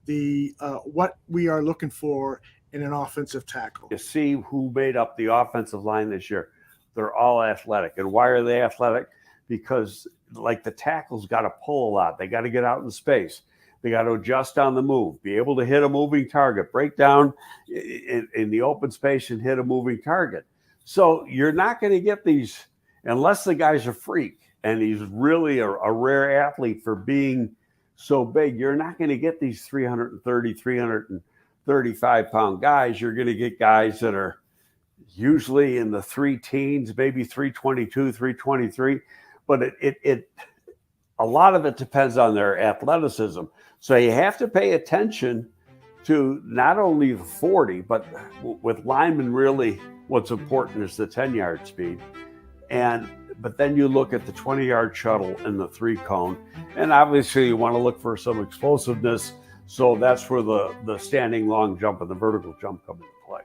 the what we are looking for in an offensive tackle. You see who made up the offensive line this year. They're all athletic. And why are they athletic? Because like the tackles got to pull a lot. They got to get out in space. They got to adjust on the move, be able to hit a moving target, break down in the open space and hit a moving target. So you're not going to get these unless the guy's a freak and he's really a rare athlete for being so big. You're not going to get these 330, 335-pound guys. You're going to get guys that are usually in the 3 teens, maybe 322, 323. But it a lot of it depends on their athleticism. So you have to pay attention to not only the 40, but with linemen, really what's important is the 10-yard speed. But then you look at the 20-yard shuttle and the 3-cone. And obviously you want to look for some explosiveness. So that's where the standing long jump and the vertical jump come into play.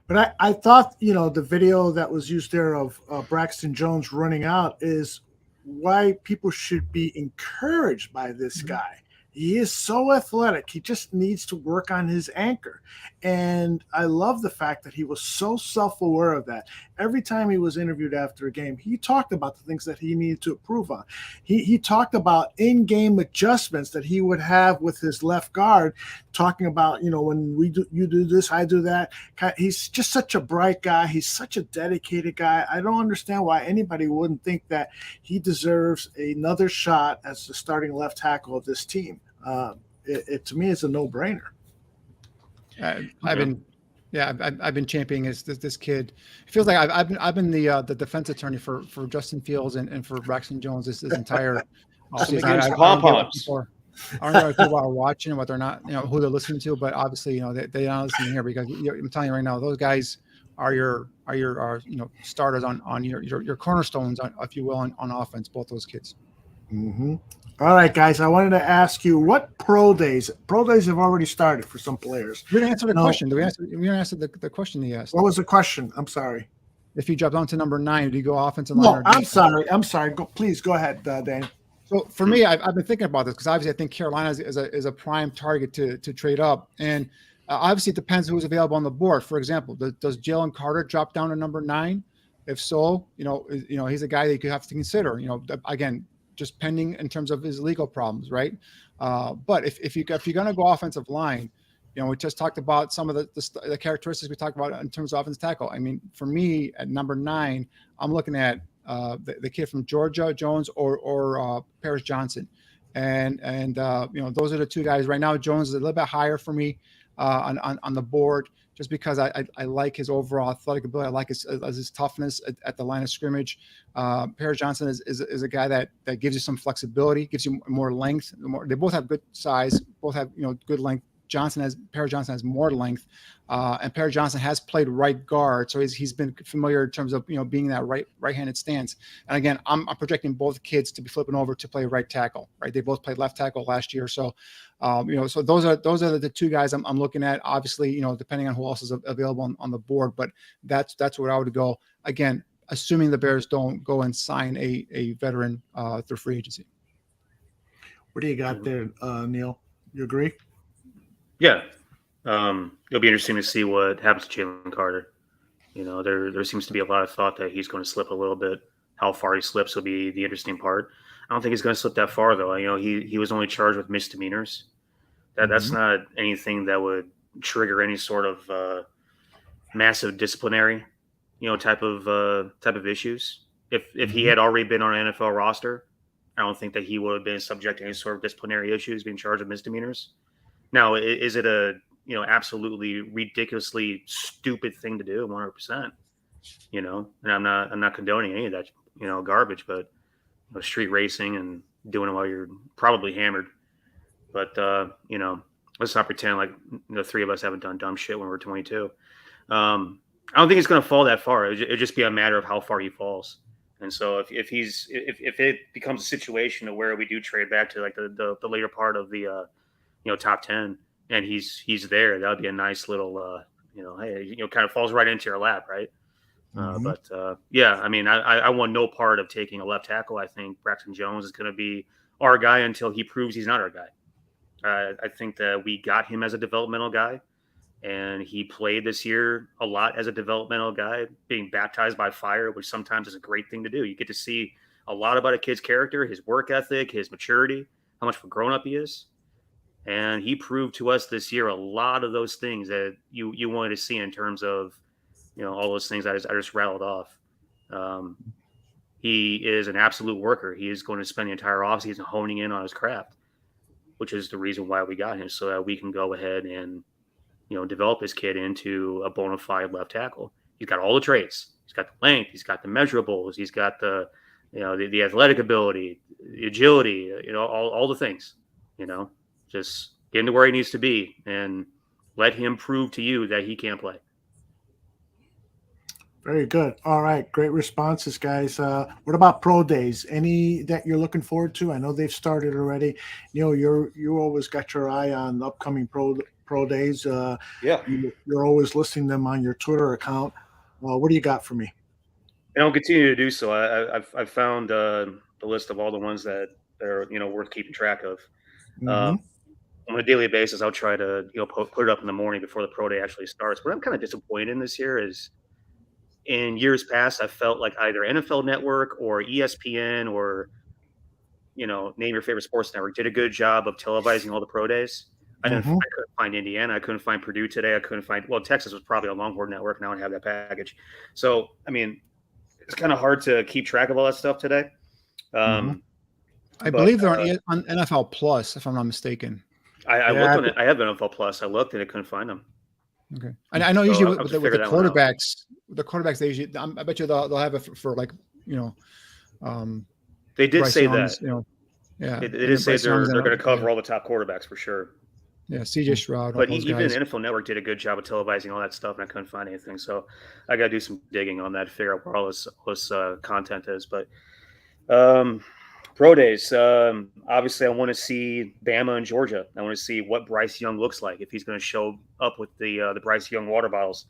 But I thought, the video that was used there of Braxton Jones running out is why people should be encouraged by this guy. He is so athletic. He just needs to work on his anchor. And I love the fact that he was so self-aware of that. Every time he was interviewed after a game, he talked about the things that he needed to improve on. He talked about in-game adjustments that he would have with his left guard, talking about, when you do this, I do that. He's just such a bright guy. He's such a dedicated guy. I don't understand why anybody wouldn't think that he deserves another shot as the starting left tackle of this team. To me, it's a no-brainer. I've been championing this kid. It feels like I've been the defense attorney for Justin Fields and for Braxton Jones this entire offseason. I don't know if people are watching, what they're not, who they're listening to, but obviously, they're not listening here because I'm telling you right now, those guys are your starters on your cornerstones, if you will, on offense. Both those kids. Mm-hmm. All right, guys. I wanted to ask you what pro days have already started for some players. We didn't answer the question. We didn't answer the question he asked. What was the question? I'm sorry. If you drop down to number 9, do you go offensive No, line? I'm sorry. Please go ahead, Dan. So for me, I've been thinking about this because obviously I think Carolina is a prime target to trade up, and obviously it depends who's available on the board. For example, does Jalen Carter drop down to number 9? If so, he's a guy that you could have to consider. Again, just pending in terms of his legal problems, right? But if you're going to go offensive line, we just talked about some of the characteristics we talked about in terms of offensive tackle. I mean, for me at number 9, I'm looking at the kid from Georgia, Jones, or Paris Johnson, and those are the two guys right now. Jones is a little bit higher for me on the board, just because I like his overall athletic ability. I like his toughness at the line of scrimmage. Paris Johnson is a guy that gives you some flexibility, gives you more length. They both have good size, both have good length. Paris Johnson has more length, and Paris Johnson has played right guard, so he's been familiar in terms of being in that right-handed stance. And again, I'm projecting both kids to be flipping over to play right tackle. Right, they both played left tackle last year, so so those are the two guys I'm looking at. Obviously, depending on who else is available on the board, but that's where I would go. Again, assuming the Bears don't go and sign a veteran through free agency. What do you got there, Neil? You agree? Yeah. It'll be interesting to see what happens to Jalen Carter. There seems to be a lot of thought that he's going to slip a little bit. How far he slips will be the interesting part. I don't think he's going to slip that far, though. He was only charged with misdemeanors. That's not anything that would trigger any sort of massive disciplinary, type of issues. If he had already been on an NFL roster, I don't think that he would have been subject to any sort of disciplinary issues, being charged with misdemeanors. Now, is it a absolutely ridiculously stupid thing to do? 100%. And I'm not condoning any of that garbage, but street racing and doing it while you're probably hammered. But let's not pretend like the three of us haven't done dumb shit when we're 22. I don't think it's going to fall that far. It'd just be a matter of how far he falls. And so if it becomes a situation to where we do trade back to like the later part of the top 10, and he's there, that would be a nice little kind of falls right into your lap, right? But I want no part of taking a left tackle. I think Braxton Jones is going to be our guy until he proves he's not our guy. I think that we got him as a developmental guy, and he played this year a lot as a developmental guy, being baptized by fire, which sometimes is a great thing to do. You get to see a lot about a kid's character, his work ethic, his maturity, how much of a grown-up he is. And he proved to us this year a lot of those things that you wanted to see in terms of, all those things I just rattled off. He is an absolute worker. He is going to spend the entire offseason honing in on his craft, which is the reason why we got him, so that we can go ahead and, develop this kid into a bona fide left tackle. He's got all the traits. He's got the length. He's got the measurables. He's got the athletic ability, the agility, all the things, Just get him to where he needs to be and let him prove to you that he can play. Very good. All right. Great responses, guys. What about pro days? Any that you're looking forward to? I know they've started already. You always got your eye on upcoming pro days. You're always listing them on your Twitter account. What do you got for me? And I'll continue to do so. I've found the list of all the ones that are worth keeping track of. Mhm. On a daily basis, I'll try to put it up in the morning before the pro day actually starts. What I'm kind of disappointed in this year is in years past, I felt like either NFL Network or ESPN or name your favorite sports network did a good job of televising all the pro days. I Mhm. couldn't find Indiana. I couldn't find Purdue today. I couldn't find Texas was probably a Longhorn network. Now I have that package. So I mean, it's kind of hard to keep track of all that stuff today. Mhm. I But believe they're on NFL Plus, if I'm not mistaken. I looked Yeah. on it. I have NFL Plus. I looked and I couldn't find them. Okay, I know So usually I'll with just with the figure that one out. quarterbacks, they usually I bet you they'll have it for like They did Bryce say Young's, that. yeah, They and did then say Bryce Young's they're going to cover yeah, all the top quarterbacks for sure. yeah, CJ Stroud, all But those even guys. NFL Network did a good job of televising all that stuff, and I couldn't find anything. So I got to do some digging on that to figure out where all this content is. But um, pro days, obviously, I want to see Bama and Georgia. I want to see what Bryce Young looks like if he's going to show up with the Bryce Young water bottles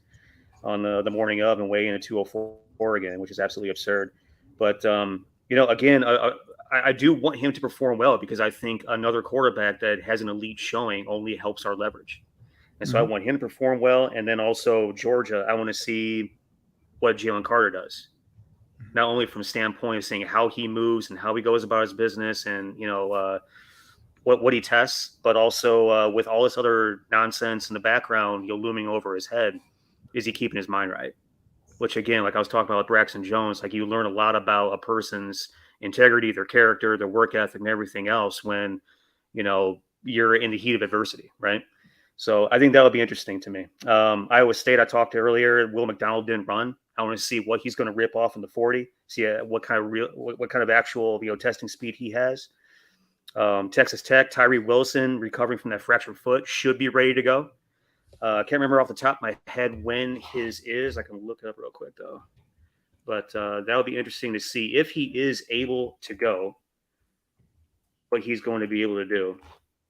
on the morning of and weigh in at 204 again, which is absolutely absurd. But again, I do want him to perform well because I think another quarterback that has an elite showing only helps our leverage. And so I Mhm. want him to perform well. And then also Georgia, I want to see what Jalen Carter does, not only from a standpoint of seeing how he moves and how he goes about his business and, what he tests, but also with all this other nonsense in the background, looming over his head, is he keeping his mind right? Which again, like I was talking about with Braxton Jones, like you learn a lot about a person's integrity, their character, their work ethic, and everything else when you're in the heat of adversity, right? So I think that would be interesting to me. Iowa State, I talked to earlier. Will McDonald didn't run. I want to see what he's going to rip off in the 40. See what kind of actual testing speed he has. Texas Tech, Tyree Wilson, recovering from that fractured foot, should be ready to go. I can't remember off the top of my head when his is. I can look it up real quick though. But that'll be interesting to see if he is able to go, what he's going to be able to do,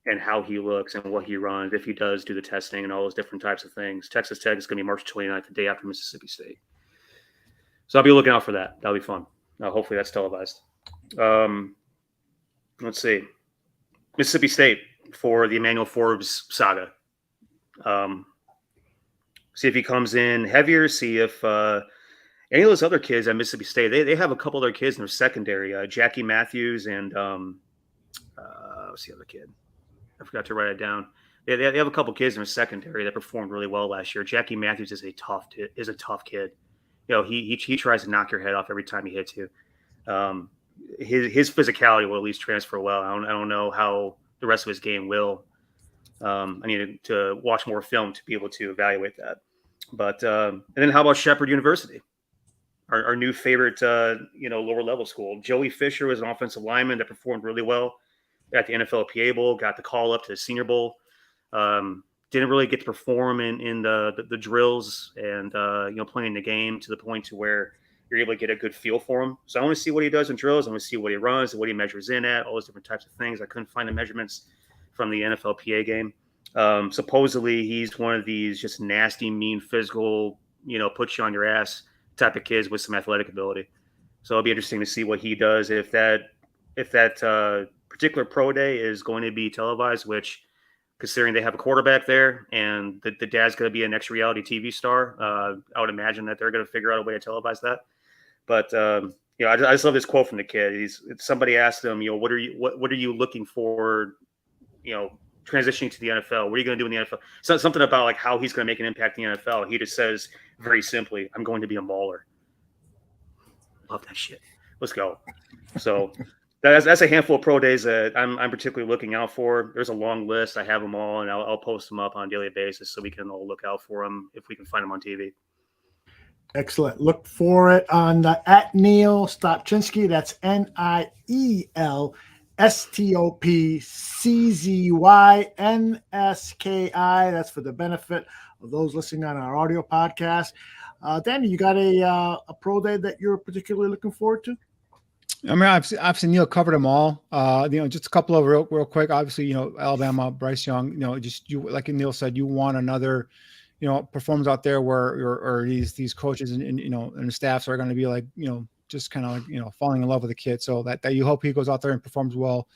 and how he looks and what he runs, if he does do the testing and all those different types of things. Texas Tech is going to be March 29th, the day after Mississippi State. So I'll be looking out for that. That'll be fun. Hopefully that's televised. Let's see. Mississippi State for the Emmanuel Forbes saga. See if he comes in heavier. See if any of those other kids at Mississippi State, they have a couple other kids in their secondary. Jackie Matthews and what's the other kid? I forgot to write it down. They have a couple kids in their secondary that performed really well last year. Jackie Matthews is a tough kid. He tries to knock your head off every time he hits you. His physicality will at least transfer well. I don't know how the rest of his game will. I need to watch more film to be able to evaluate that. But and then how about Shepherd University, our new favorite lower level school? Joey Fisher was an offensive lineman that performed really well at the NFLPA Bowl, got the call up to the Senior Bowl. Didn't really get to perform in the drills and playing the game to the point to where you're able to get a good feel for him. So I want to see what he does in drills. I want to see what he runs, what he measures in at, all those different types of things. I couldn't find the measurements from the NFLPA game. Supposedly he's one of these just nasty, mean, physical, put you on your ass type of kids with some athletic ability. So it'll be interesting to see what he does if that particular pro day is going to be televised, which, considering they have a quarterback there and the dad's going to be an next reality TV star, I would imagine that they're going to figure out a way to televise that. But I just love this quote from the kid. Somebody asked him, what are you looking for, transitioning to the NFL? What are you going to do in the NFL? So something about like how he's going to make an impact in the NFL. He just says very simply, "I'm going to be a mauler." Love that shit. Let's go. So that's a handful of pro days that I'm particularly looking out for. There's a long list. I have them all, and I'll post them up on a daily basis so we can all look out for them if we can find them on TV. Excellent. Look for it on at Niel Stopczynski. That's Niel STOPCZYNSKI. That's for the benefit of those listening on our audio podcast. Danny, you got a pro day that you're particularly looking forward to? I mean, I've seen Neil covered them all. Just a couple of real quick. Obviously, Alabama, Bryce Young. You like Neil said, you want another, performance out there where these coaches and the staffs are going to be like, just kind of like falling in love with the kid. So that you hope he goes out there and performs well.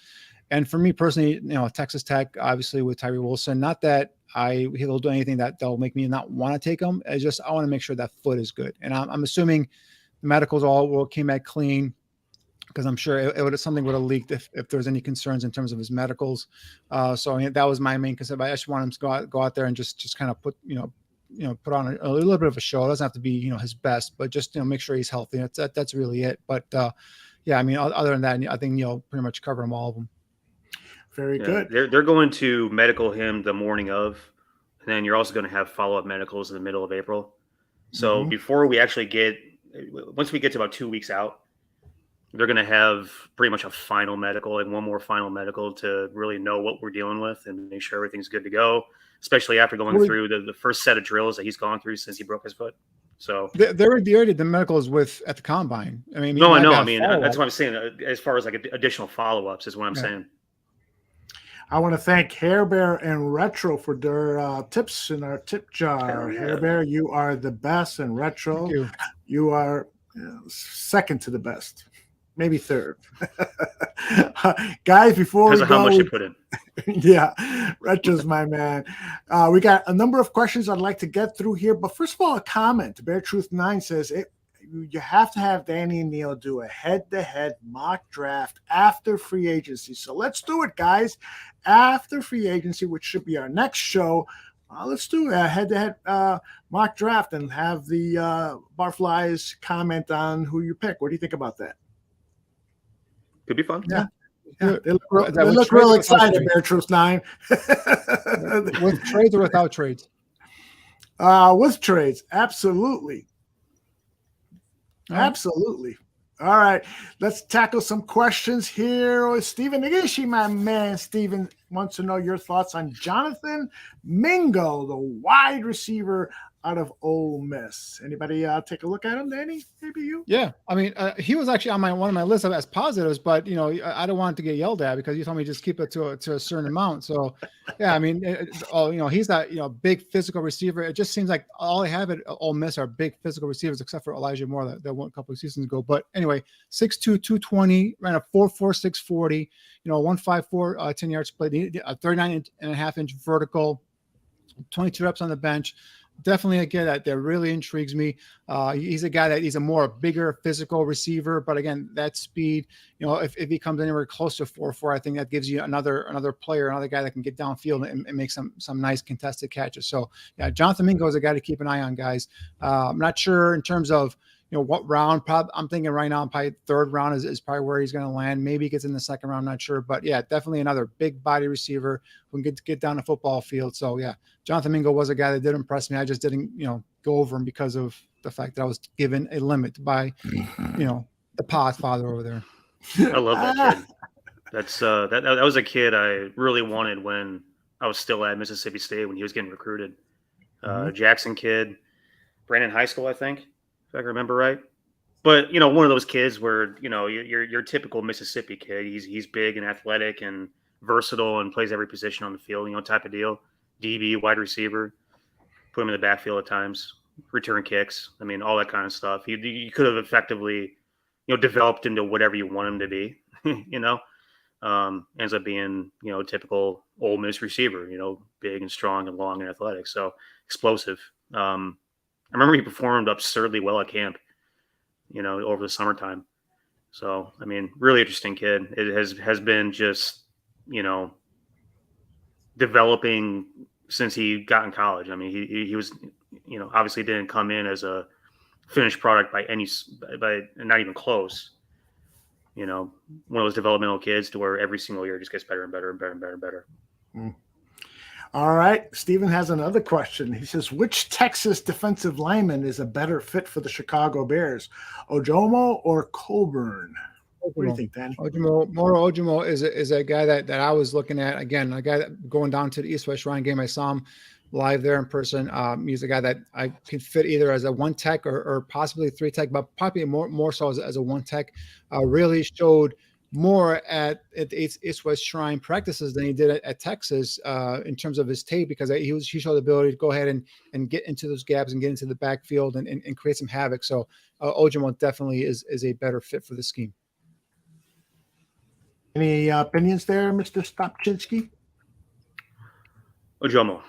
And for me personally, Texas Tech, obviously with Tyree Wilson, not that he'll do anything that'll make me not want to take him. It's just, I want to make sure that foot is good. And I'm assuming the medicals came back clean, because I'm sure something would have leaked if there's any concerns in terms of his medicals. So that was my main concern. I just want him to go out there and just kind of put put on a little bit of a show. It doesn't have to be his best, but just make sure he's healthy. That's really it. But yeah, I mean, other than that, I think pretty much covered them all of them. Very good. They're going to medical him the morning of, and then you're also going to have follow-up medicals in the middle of April. So before we actually once we get to about 2 weeks out, they're going to have pretty much a final medical and one more final medical to really know what we're dealing with and make sure everything's good to go, especially after going through the first set of drills that he's gone through since he broke his foot. So they already did the medicals at the combine. I mean, no, I know. I mean, that's what I'm saying. As far as like additional follow-ups is what I'm saying. I want to thank Hair Bear and Retro for their tips in our tip jar. Hair Bear, you are the best, and Retro, you are second to the best. Maybe third. Guys, before we go, how much you put in. Yeah, Retro's my man. We got a number of questions I'd like to get through here, but first of all, a comment. Bear Truth 9 says you have to have Danny and Niel do a head-to-head mock draft after free agency. So let's do it, guys. After free agency, which should be our next show, let's do a head-to-head mock draft and have the Barflies comment on who you pick. What do you think about that? Could be fun. Yeah. They look real excited, Bear Truth 9. With trades or without trades? With trades, absolutely. Absolutely. All right. Let's tackle some questions here. Stephen Nagishi, my man. Stephen wants to know your thoughts on Jonathan Mingo, the wide receiver out of Ole Miss. Anybody take a look at him, Danny? Maybe you? Yeah. I mean, he was actually on one of my lists as positives, but I don't want it to get yelled at because you told me just keep it to a certain amount. So yeah, I mean, he's that big physical receiver. It just seems like all they have at Ole Miss are big physical receivers, except for Elijah Moore that won a couple of seasons ago. But anyway, 6'2", 220, ran a 4.4, 640, 154, 10 yards played, a 39.5-inch vertical, 22 reps on the bench. Definitely a guy that really intrigues me. He's a guy that he's a bigger physical receiver, but again, that speed, if he comes anywhere close to 4.4, I think that gives you another player, another guy that can get downfield and make some nice contested catches. So yeah, Jonathan Mingo is a guy to keep an eye on, guys. I'm not sure in terms of what round. I'm thinking right now, probably third round is probably where he's going to land. Maybe he gets in the second round, not sure. But yeah, definitely another big body receiver who can get down the football field. So yeah, Jonathan Mingo was a guy that did impress me. I just didn't, go over him because of the fact that I was given a limit by, the Podfather over there. I love that kid. That's that was a kid I really wanted when I was still at Mississippi State when he was getting recruited. Jackson kid, Brandon High School, I think. If I can remember right. But, one of those kids where, your typical Mississippi kid, he's big and athletic and versatile and plays every position on the field, type of deal. DB, wide receiver, put him in the backfield at times, return kicks. I mean, all that kind of stuff. You could have effectively, developed into whatever you want him to be, ends up being, typical Ole Miss receiver, big and strong and long and athletic. So explosive. I remember he performed absurdly well at camp, over the summertime. So, I mean, really interesting kid. It has been just, developing since he got in college. I mean, he was, obviously didn't come in as a finished product by not even close. One of those developmental kids to where every single year just gets better and better and better and better and better. All right. Stephen has another question. He says, which Texas defensive lineman is a better fit for the Chicago Bears, Ojomo or Colburn? What do you think, Danny? Moro Ojomo is a guy that I was looking at. Again, a guy that going down to the East-West Shrine game, I saw him live there in person. He's a guy that I could fit either as a one tech or possibly 3 tech, but probably more so as a one tech. Really showed more at the East-West Shrine practices than he did at Texas in terms of his tape, because he showed the ability to go ahead and get into those gaps and get into the backfield and create some havoc. So Ojomo definitely is a better fit for the scheme. Any opinions there, Mr. Stopchinski? Ojomo.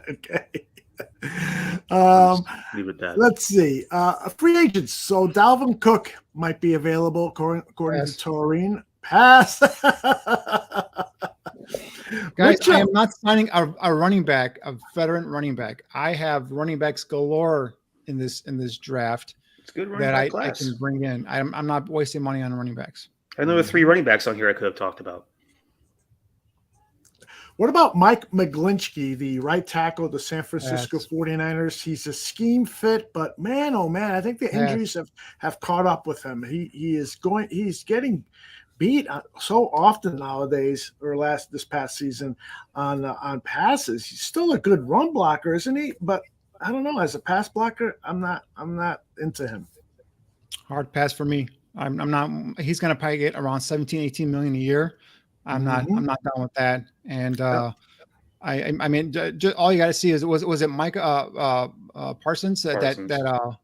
Okay. Just leave it that. Let's see. Free agents. So Dalvin Cook might be available according to Taurine. Pass. Guys, I am not signing a running back, a veteran running back. I have running backs galore in this draft. It's good running that back I class. can bring in. I'm not wasting money on running backs. I know there are 3 running backs on here I could have talked about. What about Mike McGlinchey, the right tackle of the San Francisco 49ers? He's a scheme fit, but man, oh man, I think the injuries have caught up with him. He's getting beat so often nowadays, or this past season on passes. He's still a good run blocker, isn't he? But I don't know, as a pass blocker, I'm not into him. Hard pass for me. I'm not. He's going to probably get around 17, 18 million a year. I'm not down with that. And I mean, just, all you got to see is was it Mike Parsons that the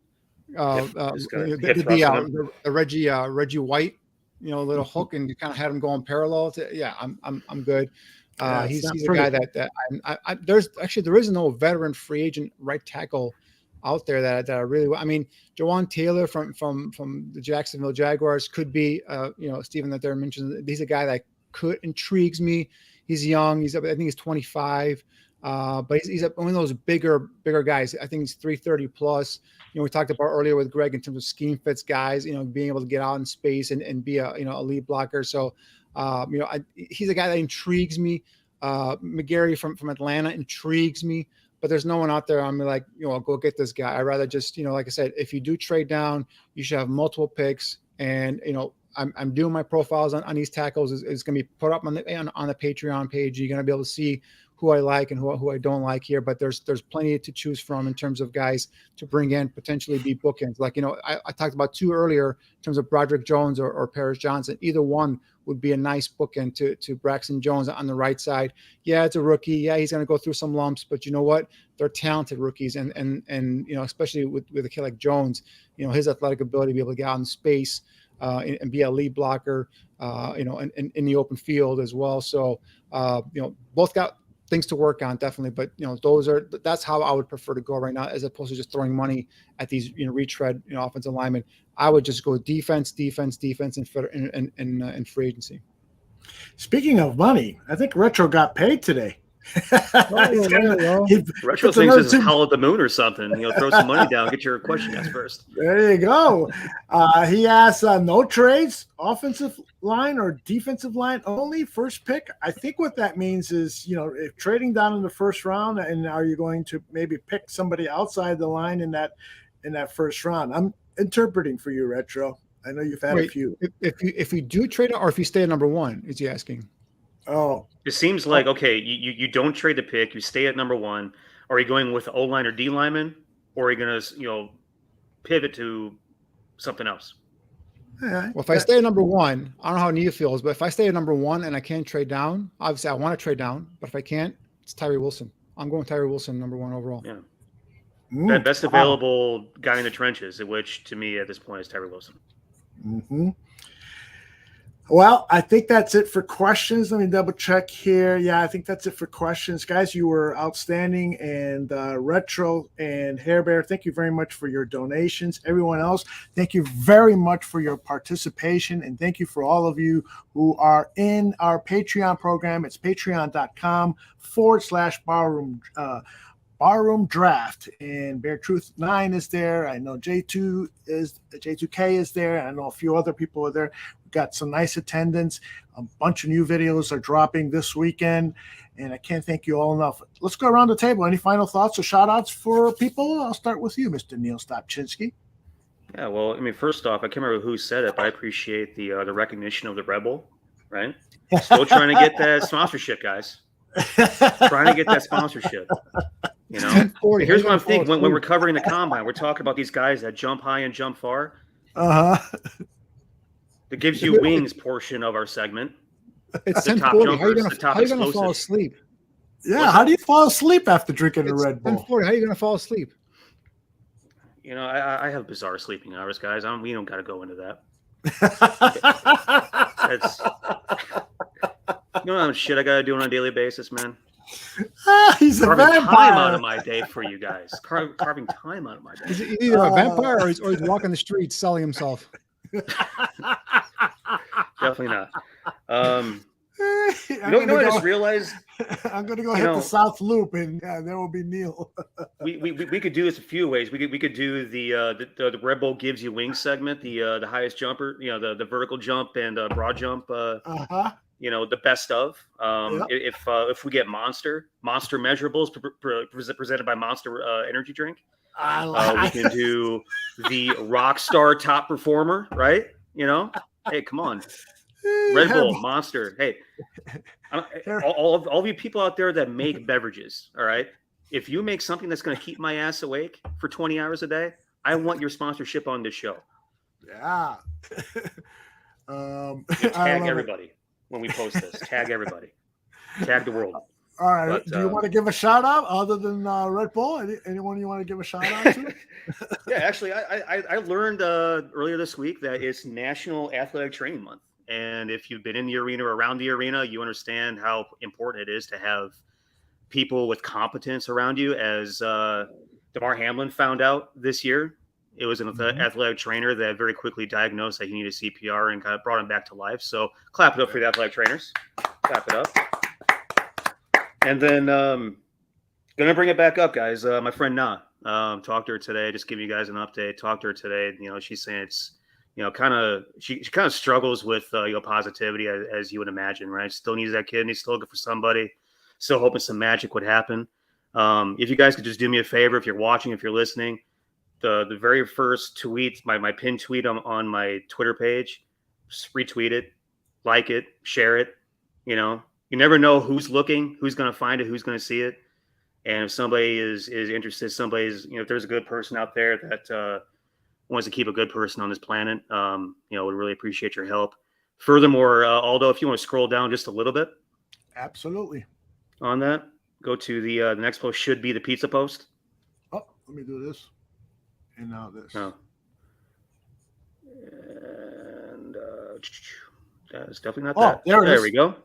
Reggie White, little hook, and you kind of had him going parallel to. I'm good. He's a guy that there is no veteran free agent right tackle out there that I really. I mean, Jawan Taylor from the Jacksonville Jaguars could be. Stephen, that they're mentioning. He's a guy that intrigues me. He's young. I think he's 25. But he's one of those bigger guys. I think he's 330 plus. We talked about earlier with Greg in terms of scheme fits guys, being able to get out in space and be a lead blocker. So, he's a guy that intrigues me. McGarry from Atlanta intrigues me, but there's no one out there. I'm like, go get this guy. I'd rather just, like I said, if you do trade down, you should have multiple picks. And, I'm doing my profiles on these tackles. It's going to be put up on the Patreon page. You're going to be able to see who I like and who I don't like here, but there's plenty to choose from in terms of guys to bring in, potentially be bookends. Like, I talked about 2 earlier in terms of Broderick Jones or Paris Johnson. Either one would be a nice bookend to Braxton Jones on the right side. Yeah, it's a rookie. Yeah, he's going to go through some lumps, but you know what? They're talented rookies. And especially with a kid like Jones, his athletic ability to be able to get out in space, and be a lead blocker, in the open field as well. So, both got things to work on, definitely. But, that's how I would prefer to go right now, as opposed to just throwing money at these, retread, offensive linemen. I would just go defense, and free agency. Speaking of money, I think Retro got paid today. Retro thinks this is Hall of the Moon or something. Throw some money down, get your question asked first. There you go. He asked no trades, offensive line or defensive line only, first pick. I think what that means is, if trading down in the first round, and are you going to maybe pick somebody outside the line in that first round? I'm interpreting for you, Retro. I know you've had a few. If you do trade, or if you stay at number 1, is he asking? Oh, it seems like, okay, you don't trade the pick, you stay at number 1. Are you going with O-line or D lineman, or are you going to, pivot to something else? Well, if I stay at number 1, I don't know how Niel feels, but if I stay at number 1 and I can't trade down, obviously I want to trade down, but if I can't, it's Tyree Wilson. I'm going Tyree Wilson, number 1 overall. Yeah. Best available guy in the trenches, which to me at this point is Tyree Wilson. Mm-hmm. Well, I think that's it for questions. Let me double check here. Yeah, I think that's it for questions. Guys, you were outstanding. And Retro and Hair Bear, thank you very much for your donations. Everyone else, thank you very much for your participation. And thank you for all of you who are in our Patreon program. It's patreon.com/barroom draft, and Bear Truth 9 is there. I know J2K is there. I know a few other people are there. We've got some nice attendance. A bunch of new videos are dropping this weekend, and I can't thank you all enough. Let's go around the table. Any final thoughts or shout outs for people? I'll start with you, Mr. Niel Stopchinski. Yeah, well, I mean, first off, I can't remember who said it, but I appreciate the recognition of the Rebel, right? Still trying to get that sponsorship, guys. Trying to get that sponsorship. Here's what I'm thinking. When we're covering the combine, we're talking about these guys that jump high and jump far. That gives you wings portion of our segment. It's 10:40. How are you going to fall asleep? Yeah, how do you fall asleep after drinking a Red Bull? 10:40. How are you going to fall asleep? I have bizarre sleeping hours, guys. We don't got to go into that. That's shit I gotta do on a daily basis, man. He's a Carving vampire. time out of my day for you guys. Carving time out of my He's day. either a vampire or he's walking the streets selling himself. Definitely not. You know, I just realized I'm gonna go hit the South Loop, and there will be Niel. we could do this a few ways. We could do the Red Bull gives you wings segment, the highest jumper, the vertical jump and broad jump. The best of. If we get monster measurables presented by Monster energy drink, we can do the rock star top performer, right? Hey, come on. Red Bull, Monster. Hey, all of you people out there that make beverages, all right? If you make something that's going to keep my ass awake for 20 hours a day, I want your sponsorship on this show. Yeah. Tag everybody when we post this. Tag everybody. Tag the world. All right. Do you want to give a shout out other than Red Bull? Anyone you want to give a shout out to? Yeah, actually, I learned earlier this week that it's National Athletic Training Month. And if you've been in the arena or around the arena, you understand how important it is to have people with competence around you. As DeMar Hamlin found out this year, it was an athletic trainer that very quickly diagnosed that he needed CPR and kind of brought him back to life. So clap it up for the athletic trainers. Clap it up. And then gonna bring it back up, guys. My friend Na, talked to her today. Just give you guys an update. Talked to her today. She's saying it's she kind of struggles with positivity as you would imagine, right? Still needs that kidney, still looking for somebody, still hoping some magic would happen. If you guys could just do me a favor, if you're watching, if you're listening, the very first tweet, my pinned tweet on my Twitter page, just retweet it, like it, share it. You never know who's looking, who's going to find it, who's going to see it. And if somebody is interested, if there's a good person out there that wants to keep a good person on this planet, would really appreciate your help. Furthermore, Aldo, if you want to scroll down just a little bit. Absolutely. On that, go to the next post should be the pizza post. Oh, let me do this. And now this. Oh. And that's definitely not that. There we go.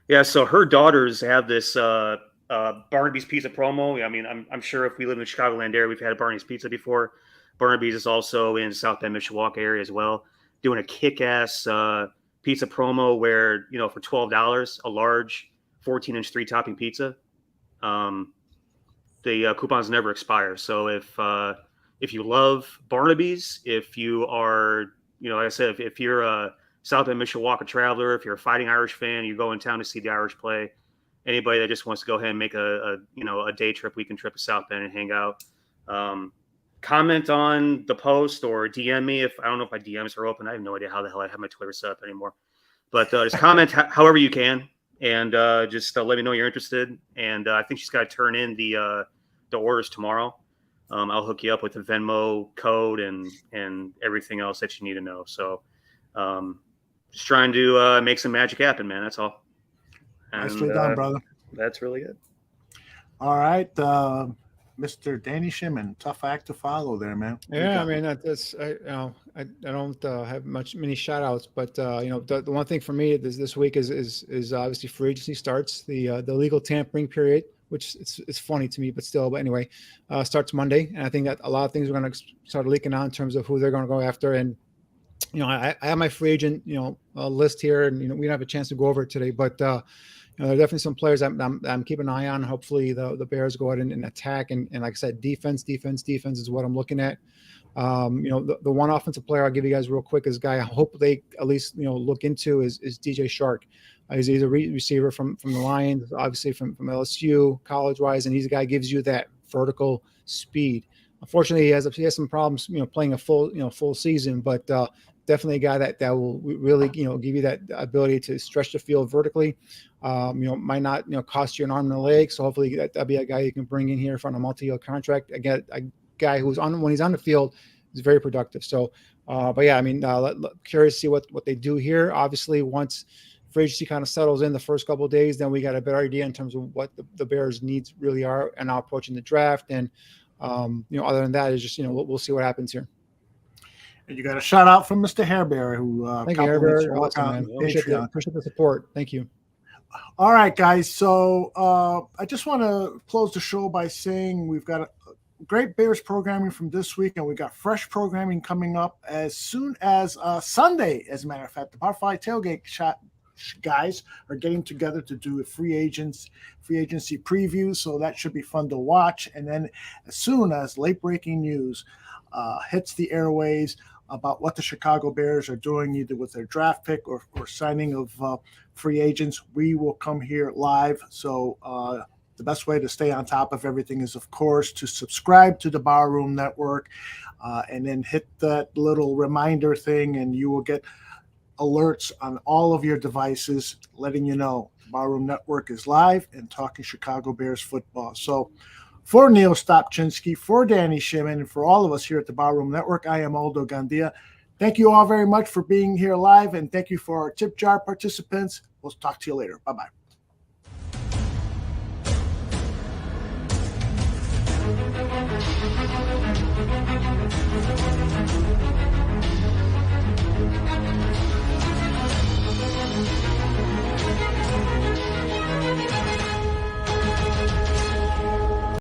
Yeah, so her daughters have this Barnaby's Pizza promo. I mean, I'm sure if we live in the Chicagoland area, we've had Barnaby's Pizza before. Barnaby's is also in South Bend, Mishawaka area as well, doing a kick-ass pizza promo where, for $12, a large 14-inch 3-topping pizza. The coupons never expire. So if you love Barnaby's, if you are, like I said, if you're a South Bend, Mishawaka traveler, if you're a Fighting Irish fan, you go in town to see the Irish play, anybody that just wants to go ahead and make a day trip, weekend trip to South Bend and hang out, comment on the post or DM me. I don't know if my DMs are open. I have no idea how the hell I have my Twitter set up anymore, but just comment however you can. And just let me know you're interested. And I think she's got to turn in the orders tomorrow. I'll hook you up with the Venmo code and everything else that you need to know. So just trying to make some magic happen, man. That's all. Nicely done, brother. That's really good. All right. Mr. Danny Shimon, tough act to follow there, man. Yeah, I mean, that's I don't have many shout outs, but the one thing for me this week is obviously free agency starts, the legal tampering period, which it's funny to me, but still. But anyway, starts Monday, and I think that a lot of things are going to start leaking out in terms of who they're going to go after. And I have my free agent list here, and we don't have a chance to go over it today, but there are definitely some players I'm keeping an eye on. Hopefully the Bears go out and attack, and like I said, defense is what I'm looking at. The one offensive player I'll give you guys real quick is a guy I hope they at least look into is DJ Shark. He's a receiver from the Lions, obviously from LSU college wise, and he's a guy who gives you that vertical speed. Unfortunately, he has some problems playing a full season, but definitely a guy that will really give you that ability to stretch the field vertically. Might not cost you an arm and a leg, so hopefully that'll be a guy you can bring in here from a multi-year contract. Again, a guy who's when he's on the field is very productive. So, but yeah, I mean, curious to see what they do here. Obviously, once free agency kind of settles in the first couple of days, then we got a better idea in terms of what the Bears' needs really are and now approaching the draft. And other than that, is just we'll see what happens here. And you got a shout out from Mr. Hairbear, who Thank you, compliments Herbert. your You're work awesome, on man. Patreon. Appreciate the support. Thank you. All right, guys. So I just want to close the show by saying we've got a great Bears programming from this week, and we got fresh programming coming up as soon as Sunday. As a matter of fact, the Bar 5 Tailgate guys are getting together to do a free agency preview, so that should be fun to watch. And then as soon as late breaking news hits the airways about what the Chicago Bears are doing, either with their draft pick or signing of free agents, we will come here live. So the best way to stay on top of everything is, of course, to subscribe to the Barroom Network and then hit that little reminder thing, and you will get alerts on all of your devices letting you know the Barroom Network is live and talking Chicago Bears football. So for Niel Stopchinski, for Danny Shimon, and for all of us here at the Barroom Network, I am Aldo Gandia. Thank you all very much for being here live, and thank you for our tip jar participants. We'll talk to you later. Bye-bye.